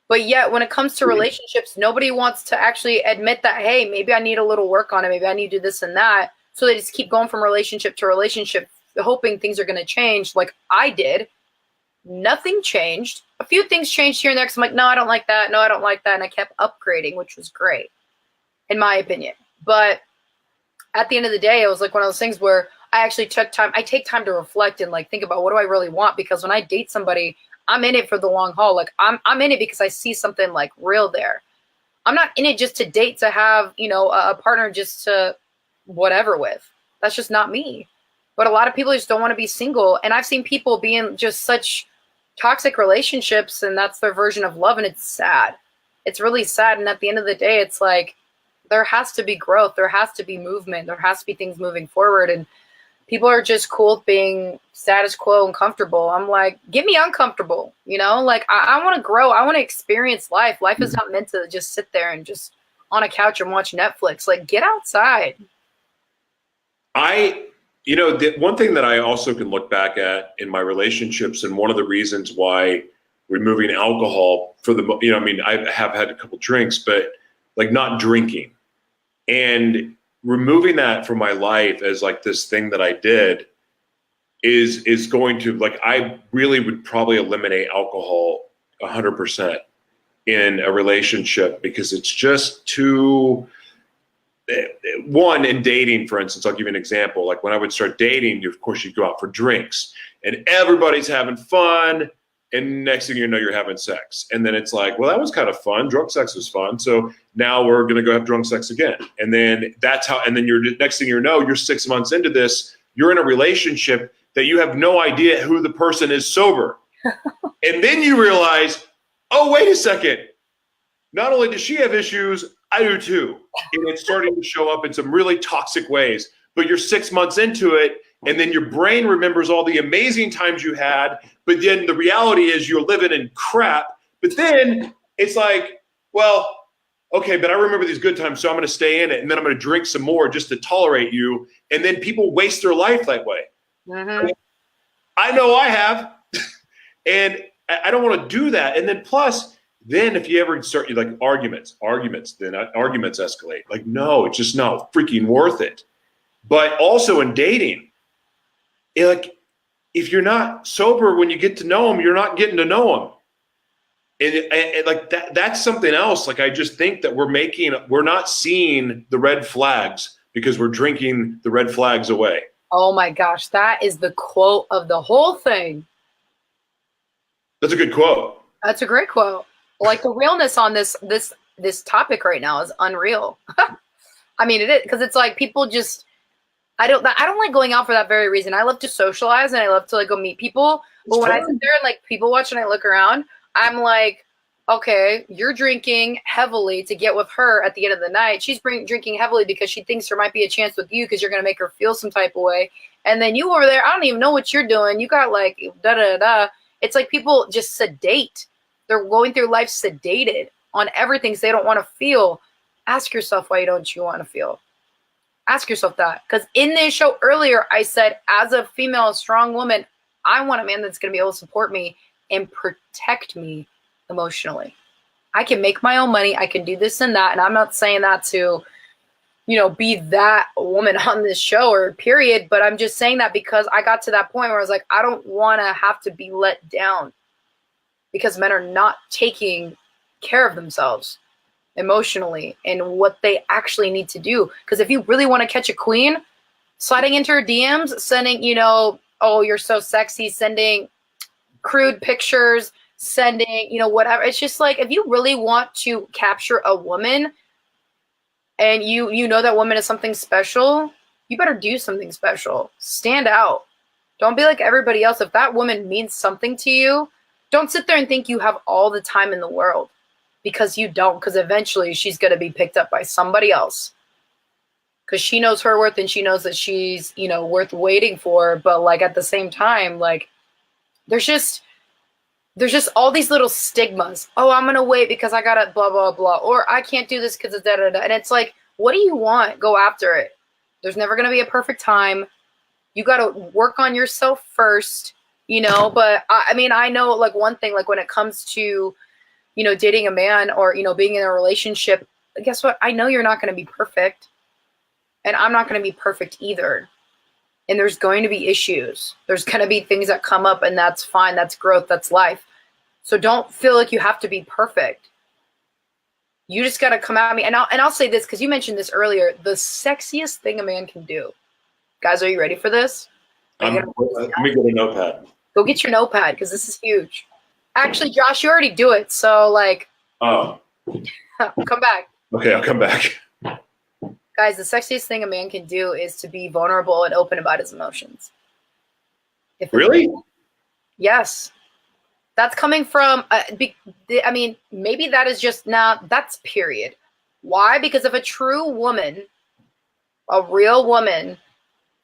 But yet when it comes to relationships, nobody wants to actually admit that, hey, maybe I need a little work on it. Maybe I need to do this and that. So they just keep going from relationship to relationship, hoping things are going to change like I did. Nothing changed. A few things changed here and there because I'm like, no, I don't like that. No, I don't like that. And I kept upgrading, which was great, in my opinion. But at the end of the day, it was like one of those things where I actually took time. I take time to reflect and like think about what do I really want? Because when I date somebody, I'm in it for the long haul. Like I'm in it because I see something like real there. I'm not in it just to date, to have, a partner just to whatever with. That's just not me. But a lot of people just don't want to be single. And I've seen people be in just such toxic relationships and that's their version of love. And it's sad. It's really sad. And at the end of the day, it's like, there has to be growth. There has to be movement. There has to be things moving forward. And people are just cool with being status quo and comfortable. I'm like, get me uncomfortable, like I want to grow. I want to experience life. Life is not meant to just sit there and just on a couch and watch Netflix. Like get outside. The one thing that I also can look back at in my relationships, and one of the reasons why removing alcohol I have had a couple drinks, but like not drinking and removing that from my life as like this thing that I did is going to like, I really would probably eliminate alcohol 100% in a relationship because it's just too, one, in dating, for instance, I'll give you an example. Like when I would start dating, of course, you'd go out for drinks and everybody's having fun. And next thing you know, you're having sex. And then it's like, well, that was kind of fun. Drunk sex was fun. So now we're going to go have drunk sex again. And then next thing you know, you're 6 months into this, you're in a relationship that you have no idea who the person is sober. And then you realize, oh, wait a second. Not only does she have issues, I do too. And it's starting to show up in some really toxic ways. But you're 6 months into it, and then your brain remembers all the amazing times you had, but then the reality is you're living in crap. But then it's like, well, okay, but I remember these good times, so I'm going to stay in it, and then I'm going to drink some more just to tolerate you. And then people waste their life that way. Mm-hmm. I know I have, and I don't want to do that. And then plus, then if you ever start like arguments, then arguments escalate. Like, no, it's just not freaking worth it. But also in dating, like if you're not sober when you get to know them, you're not getting to know them. And like that's something else. Like I just think that we're not seeing the red flags because we're drinking the red flags away. Oh my gosh, that is the quote of the whole thing. That's a good quote. That's a great quote. Like the realness on this topic right now is unreal. I mean, it is, because it's like people just I don't like going out for that very reason. I love to socialize and I love to like go meet people. But when I sit there and like people watch and I look around, I'm like, okay, you're drinking heavily to get with her at the end of the night. She's drinking heavily because she thinks there might be a chance with you because you're going to make her feel some type of way. And then you over there, I don't even know what you're doing. You got like da da da. It's like people just sedate. They're going through life sedated on everything so they don't want to feel. Ask yourself, why don't you want to feel? Ask yourself that. Because in this show earlier, I said, as a female, strong woman, I want a man that's going to be able to support me and protect me emotionally. I can make my own money. I can do this and that. And I'm not saying that to, be that woman on this show or period. But I'm just saying that because I got to that point where I was like, I don't want to have to be let down because men are not taking care of themselves emotionally and what they actually need to do. Because if you really want to catch a queen, sliding into her DMs, sending, oh, you're so sexy, sending crude pictures, sending, whatever. It's just like, if you really want to capture a woman and you know that woman is something special, you better do something special. Stand out. Don't be like everybody else. If that woman means something to you, don't sit there and think you have all the time in the world. Because you don't, because eventually she's going to be picked up by somebody else. Because she knows her worth and she knows that she's, worth waiting for. But like at the same time, like there's just all these little stigmas. Oh, I'm going to wait because I got to blah, blah, blah. Or I can't do this because it's da, da, da. And it's like, what do you want? Go after it. There's never going to be a perfect time. You got to work on yourself first, But I know like one thing, like when it comes to, dating a man or, being in a relationship, guess what? I know you're not going to be perfect. And I'm not going to be perfect either. And there's going to be issues. There's going to be things that come up and that's fine. That's growth. That's life. So don't feel like you have to be perfect. You just got to come at me. And I'll say this because you mentioned this earlier. The sexiest thing a man can do. Guys, are you ready for this? Let me get a notepad. Go get your notepad because this is huge. Actually, Josh, you already do it. So, like, oh, come back. Okay, I'll come back. Guys, the sexiest thing a man can do is to be vulnerable and open about his emotions. Really? Yes. That's coming from, maybe that is just not, that's period. Why? Because if a true woman, a real woman,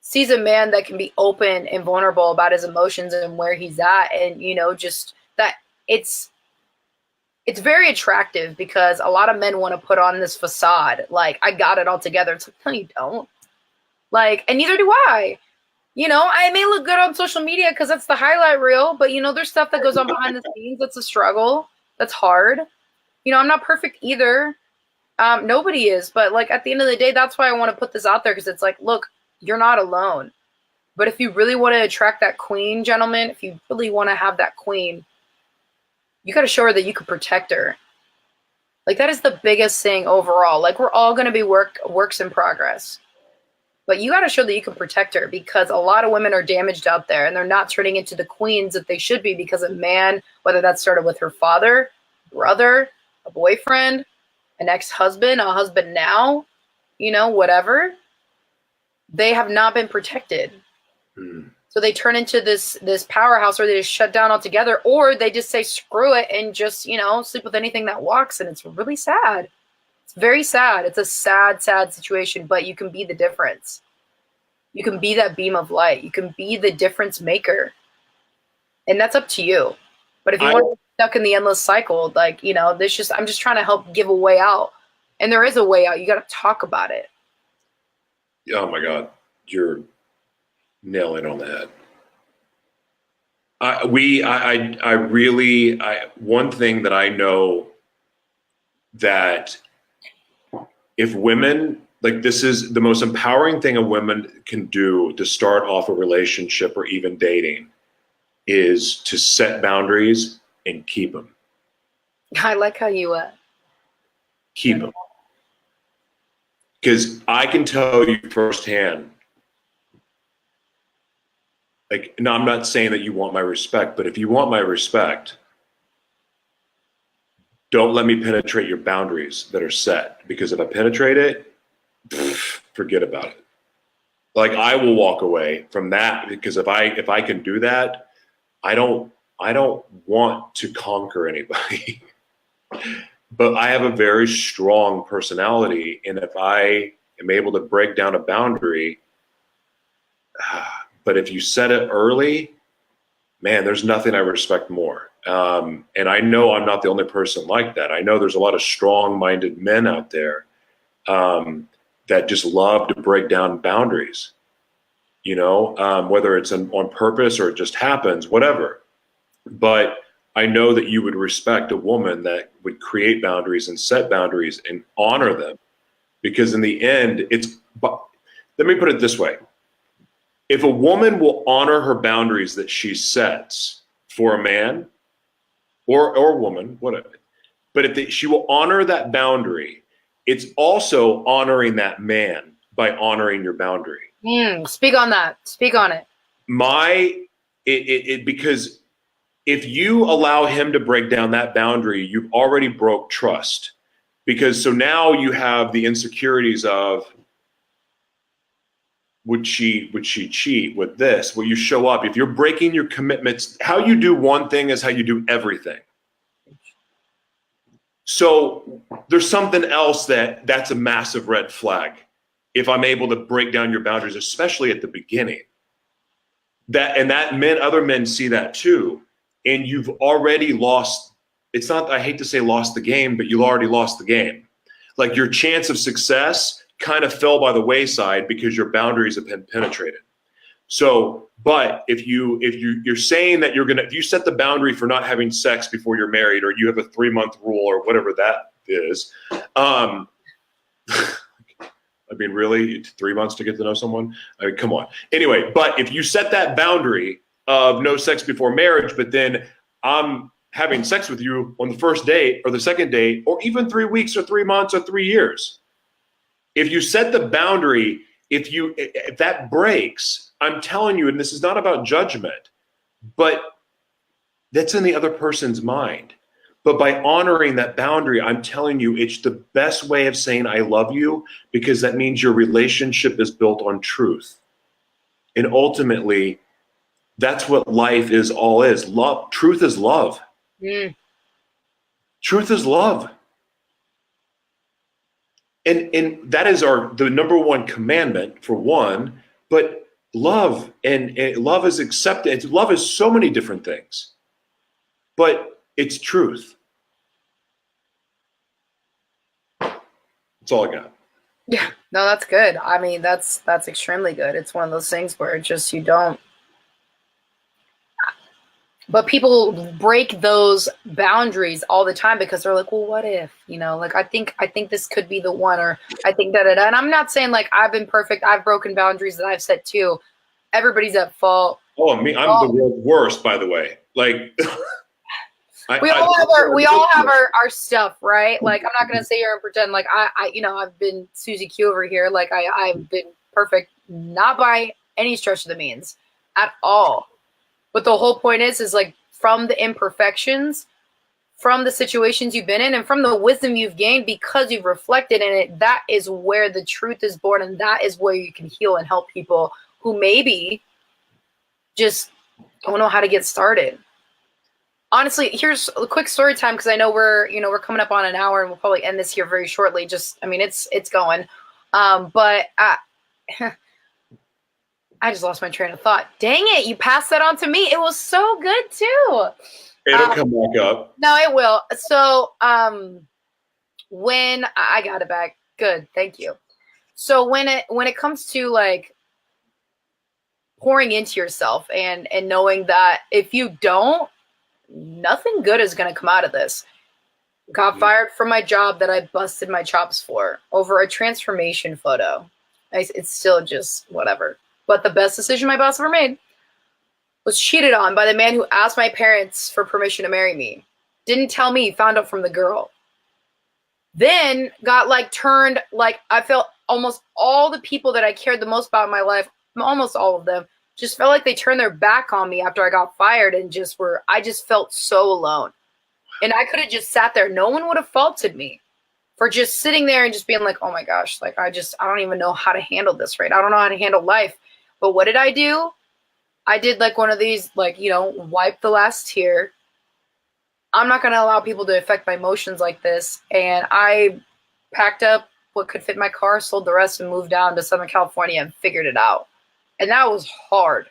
sees a man that can be open and vulnerable about his emotions and where he's at and, just that it's very attractive because a lot of men want to put on this facade. Like, I got it all together. It's like, no, you don't. Like, and neither do I. I may look good on social media because that's the highlight reel, but, there's stuff that goes on behind the scenes. That's a struggle. That's hard. I'm not perfect either. Nobody is. But, like, at the end of the day, that's why I want to put this out there because it's like, look, you're not alone. But if you really want to attract that queen, gentlemen, if you really want to have that queen, you got to show her that you can protect her. Like, that is the biggest thing overall. Like, we're all going to be works in progress. But you got to show that you can protect her because a lot of women are damaged out there and they're not turning into the queens that they should be because a man, whether that started with her father, brother, a boyfriend, an ex-husband, a husband now, whatever, they have not been protected. So they turn into this powerhouse where they just shut down altogether, or they just say screw it and just, sleep with anything that walks. And it's really sad. It's very sad. It's a sad, sad situation, but you can be the difference. You can be that beam of light. You can be the difference maker. And that's up to you. But if you want to be stuck in the endless cycle, like, I'm just trying to help give a way out. And there is a way out. You got to talk about it. Oh my God. You're nailing on the head. One thing that I know that if women, like, this is the most empowering thing a woman can do to start off a relationship or even dating is to set boundaries and keep them. I like how you keep them. Because I can tell you firsthand, like, no, I'm not saying that you want my respect, but if you want my respect, don't let me penetrate your boundaries that are set, because if I penetrate it, forget about it. Like, I will walk away from that, because if I can do that, I don't want to conquer anybody. But I have a very strong personality, and if I am able to break down a boundary, but if you set it early, man, there's nothing I respect more. And I know I'm not the only person like that. I know there's a lot of strong-minded men out there that just love to break down boundaries, whether it's on purpose or it just happens, whatever. But I know that you would respect a woman that would create boundaries and set boundaries and honor them, because in the end, let me put it this way. If a woman will honor her boundaries that she sets for a man or woman, whatever, but if she will honor that boundary, it's also honoring that man by honoring your boundary. Speak on that. Speak on it. Because if you allow him to break down that boundary, you've already broke trust. Because so now you have the insecurities of, would she cheat with this? Will you show up? If you're breaking your commitments, how you do one thing is how you do everything. So there's something else that's a massive red flag. If I'm able to break down your boundaries, especially at the beginning, other men see that too. And you've already lost. It's not, I hate to say lost the game, but you already lost the game. Like, your chance of success kind of fell by the wayside because your boundaries have been penetrated. So, but if you're saying that if you set the boundary for not having sex before you're married, or you have a 3-month rule or whatever that is, I mean, really, 3 months to get to know someone? I mean, come on. Anyway, but if you set that boundary of no sex before marriage, but then I'm having sex with you on the first date or the second date, or even 3 weeks or 3 months or 3 years, if you set the boundary, if that breaks, I'm telling you, and this is not about judgment, but that's in the other person's mind. But by honoring that boundary, I'm telling you, it's the best way of saying I love you, because that means your relationship is built on truth. And ultimately, that's what life is love. Truth is love. Truth is love. And that is the number one commandment, for one. But love and love is acceptance. Love is so many different things, but it's truth. That's all I got. Yeah, no, that's good. I mean, that's extremely good. It's one of those things where just you don't. But people break those boundaries all the time because they're like, well, what if, like, I think this could be the one, or I think da-da-da. And I'm not saying like I've been perfect. I've broken boundaries that I've set too. Everybody's at fault. Oh, I'm the world's worst, by the way. Like, we all have our stuff, right? Like, I'm not going to sit here and pretend like I've been Susie Q over here. Like I've been perfect, not by any stretch of the means at all. But the whole point is like, from the imperfections, from the situations you've been in, and from the wisdom you've gained because you've reflected in it, that is where the truth is born, and that is where you can heal and help people who maybe just don't know how to get started. Honestly, here's a quick story time, because I know we're coming up on an hour, and we'll probably end this here very shortly. It's going. But I just lost my train of thought. Dang it, you passed that on to me. It was so good too. It'll come back up. No, it will. So when I got it back, good, thank you. So when it comes to like pouring into yourself and knowing that if you don't, nothing good is going to come out of this. Got fired from my job that I busted my chops for over a transformation photo. It's still just whatever. But the best decision my boss ever made was cheated on by the man who asked my parents for permission to marry me. Didn't tell me, found out from the girl. Then got turned, I felt almost all the people that I cared the most about in my life, almost all of them, just felt like they turned their back on me after I got fired, and I just felt so alone. And I could have just sat there. No one would have faulted me for just sitting there and just being like, oh my gosh, like I don't even know how to handle this, right? I don't know how to handle life. But what did I do? I did like one of these, like, wipe the last tear. I'm not going to allow people to affect my emotions like this. And I packed up what could fit my car, sold the rest, and moved down to Southern California and figured it out. And that was hard.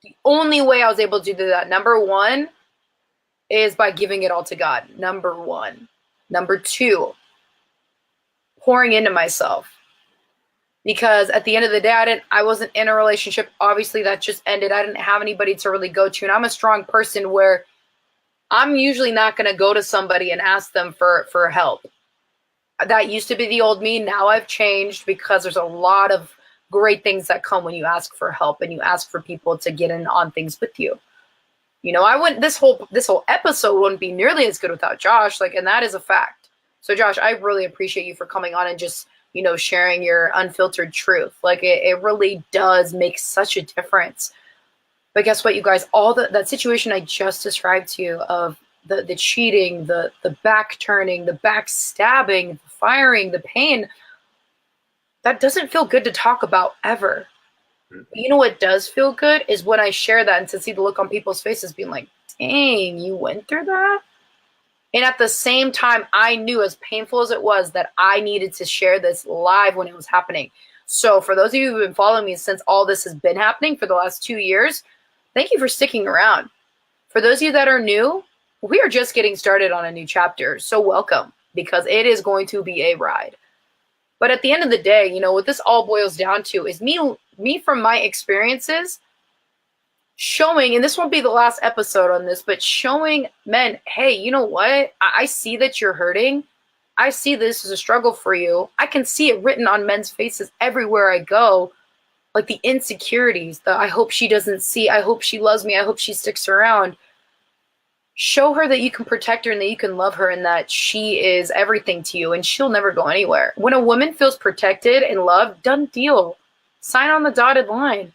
The only way I was able to do that, number one, is by giving it all to God. Number one. Number two, pouring into myself. Because at the end of the day, I wasn't in a relationship. Obviously, that just ended. I didn't have anybody to really go to. And I'm a strong person where I'm usually not going to go to somebody and ask them for help. That used to be the old me. Now I've changed because there's a lot of great things that come when you ask for help and you ask for people to get in on things with you. I wouldn't, this whole episode wouldn't be nearly as good without Josh. And that is a fact. So Josh, I really appreciate you for coming on and just, sharing your unfiltered truth. It really does make such a difference. But guess what, you guys, all that situation I just described to you of the cheating, the back turning, the backstabbing, the firing, the pain, that doesn't feel good to talk about ever. But you know what does feel good is when I share that and to see the look on people's faces being like, dang, you went through that? And at the same time, I knew, as painful as it was, that I needed to share this live when it was happening. So for those of you who've been following me since all this has been happening for the last 2 years, thank you for sticking around. For those of you that are new, we are just getting started on a new chapter. So welcome, because it is going to be a ride. But at the end of the day, what this all boils down to is me from my experiences showing, and this won't be the last episode on this, but showing men, hey, you know what? I see that you're hurting. I see this as a struggle for you. I can see it written on men's faces everywhere I go. Like the insecurities, I hope she doesn't see, I hope she loves me, I hope she sticks around. Show her that you can protect her and that you can love her and that she is everything to you and she'll never go anywhere. When a woman feels protected and loved, done deal. Sign on the dotted line.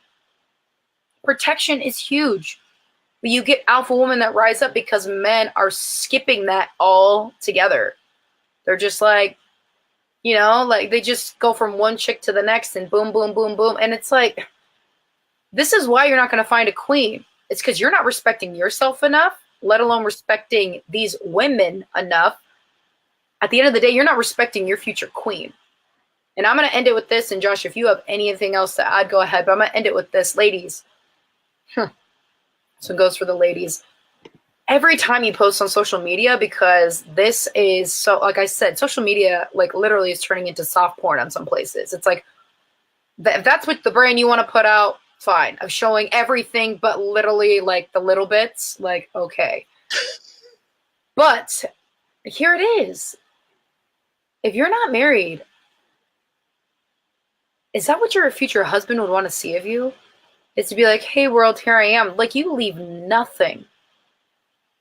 Protection is huge. But you get alpha women that rise up because men are skipping that all together. They're just like, they just go from one chick to the next and boom, boom, boom, boom. And it's like, this is why you're not going to find a queen. It's because you're not respecting yourself enough, let alone respecting these women enough. At the end of the day, you're not respecting your future queen. And I'm going to end it with this. And Josh, if you have anything else to add, go ahead. But I'm going to end it with this. Ladies. So it goes for the ladies. Every time you post on social media, because this is so, like I said, social media, literally is turning into soft porn on some places. It's like, if that's what the brand you want to put out, fine. Of showing everything, but literally the little bits, okay. But here it is. If you're not married, is that what your future husband would want to see of you? Is to be like, hey world, here I am. You leave nothing.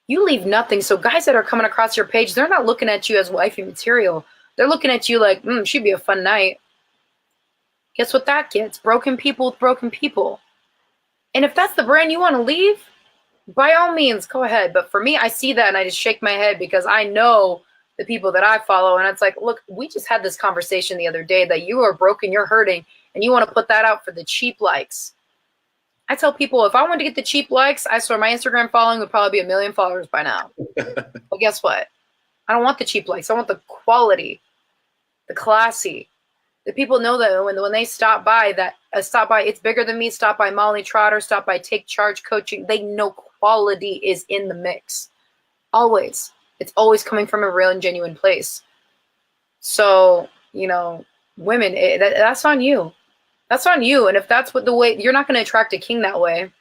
You leave nothing. So guys that are coming across your page, they're not looking at you as wifey material. They're looking at you like, she'd be a fun night. Guess what that gets? Broken people with broken people. And if that's the brand you want to leave, by all means, go ahead. But for me, I see that and I just shake my head because I know the people that I follow. And it's like, look, we just had this conversation the other day that you are broken, you're hurting, and you want to put that out for the cheap likes. I tell people, if I wanted to get the cheap likes, I swear my Instagram following would probably be 1 million followers by now. But guess what? I don't want the cheap likes. I want the quality, the classy. The people know that when they stop by, it's bigger than me, stop by Molly Trotter, stop by Take Charge Coaching. They know quality is in the mix. Always. It's always coming from a real and genuine place. So, women, that's on you. That's on you. And if that's what the way, you're not going to attract a king that way.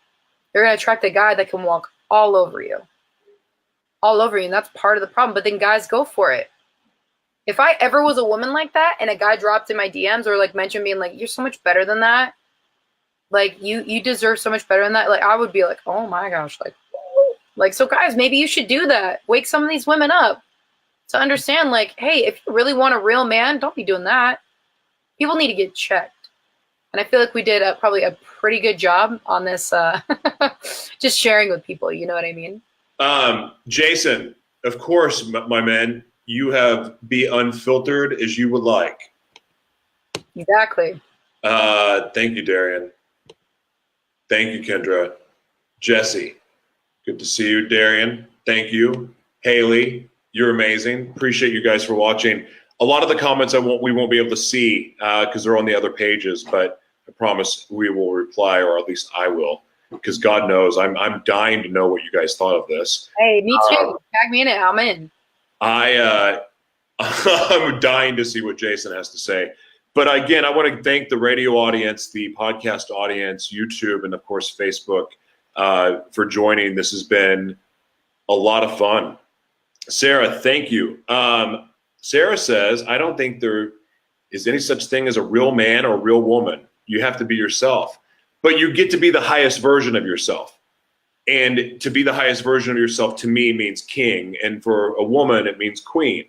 You're going to attract a guy that can walk all over you. All over you. And that's part of the problem. But then guys, go for it. If I ever was a woman like that and a guy dropped in my DMs or mentioned being like, you're so much better than that. You deserve so much better than that. I would be like, oh my gosh. So guys, maybe you should do that. Wake some of these women up to understand hey, if you really want a real man, don't be doing that. People need to get checked. And I feel like we did probably a pretty good job on this, just sharing with people. You know what I mean? Jason, of course, my man, you have be unfiltered as you would like. Exactly. Thank you, Darian. Thank you, Kendra. Jesse, good to see you. Darian, thank you. Haley, you're amazing. Appreciate you guys for watching. A lot of the comments we won't be able to see because they're on the other pages, but I promise we will reply, or at least I will, because God knows I'm dying to know what you guys thought of this. Hey, me too. Tag me in it. I'm in. I'm dying to see what Jason has to say. But again, I want to thank the radio audience, the podcast audience, YouTube, and of course Facebook for joining. This has been a lot of fun. Sarah, thank you. Sarah says, I don't think there is any such thing as a real man or a real woman. You have to be yourself. But you get to be the highest version of yourself. And to be the highest version of yourself, to me, means king. And for a woman, it means queen.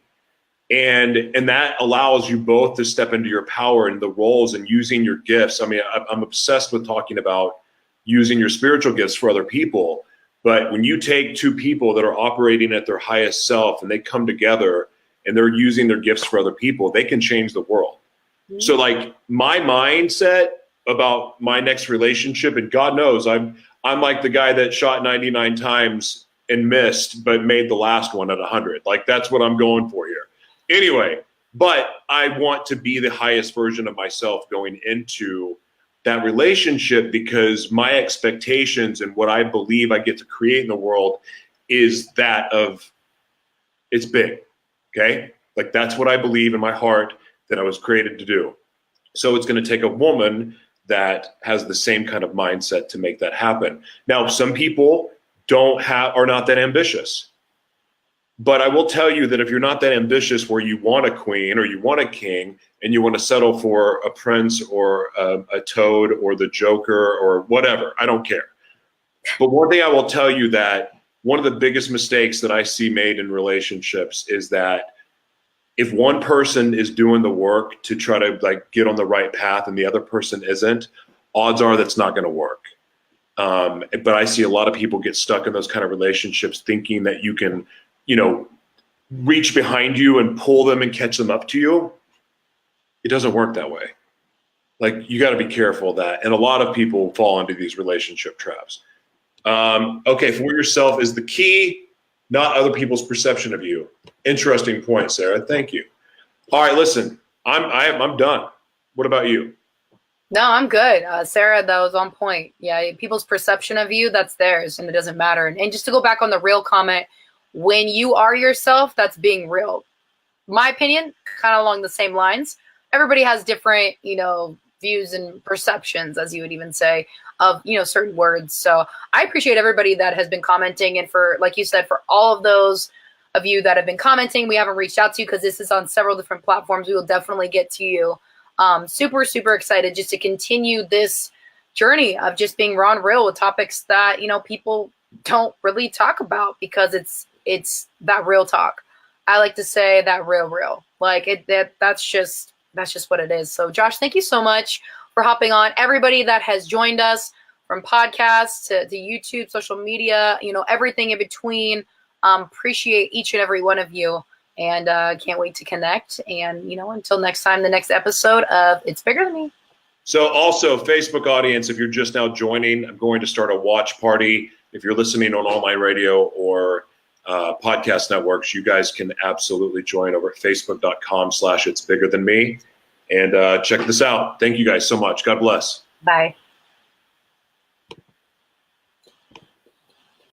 And that allows you both to step into your power and the roles and using your gifts. I mean, I'm obsessed with talking about using your spiritual gifts for other people. But when you take two people that are operating at their highest self and they come together and they're using their gifts for other people, they can change the world. Mm-hmm. So like my mindset about my next relationship, and God knows I'm like the guy that shot 99 times and missed, but made the last one at 100. Like that's what I'm going for here. Anyway, but I want to be the highest version of myself going into that relationship, because my expectations and what I believe I get to create in the world is that of, it's big, okay? Like that's what I believe in my heart that I was created to do. So it's going to take a woman that has the same kind of mindset to make that happen. Now, some people are not that ambitious. But I will tell you that if you're not that ambitious where you want a queen or you want a king and you want to settle for a prince or a toad or the Joker or whatever, I don't care. But one thing I will tell you, that one of the biggest mistakes that I see made in relationships is that if one person is doing the work to try to like get on the right path and the other person isn't, odds are that's not going to work. But I see a lot of people get stuck in those kind of relationships thinking that you can, reach behind you and pull them and catch them up to you. It doesn't work that way. Like you got to be careful of that. And a lot of people fall into these relationship traps. Okay, for yourself is the key, not other people's perception of you. Interesting point, Sarah. Thank you. All right, listen, I'm done. What about you? No, I'm good. Sarah, that was on point. Yeah, people's perception of you, that's theirs, and it doesn't matter. And just to go back on the real comment, when you are yourself, that's being real. My opinion, kind of along the same lines. Everybody has different, views and perceptions, as you would even say, of, certain words. So I appreciate everybody that has been commenting. And for, like you said, for all of those of you that have been commenting, we haven't reached out to you because this is on several different platforms. We will definitely get to you. Super, super excited just to continue this journey of just being raw and real with topics that, people don't really talk about because it's that real talk. I like to say that real. Like that's just what it is. So Josh, thank you so much for hopping on. Everybody that has joined us from podcasts to YouTube, social media, everything in between. Appreciate each and every one of you, and can't wait to connect. And until next time, the next episode of It's Bigger Than Me. So also, Facebook audience, if you're just now joining, I'm going to start a watch party. If you're listening on online radio or podcast networks, you guys can absolutely join over at facebook.com/itsbiggerthanme and check this out. Thank you guys so much. God bless. Bye.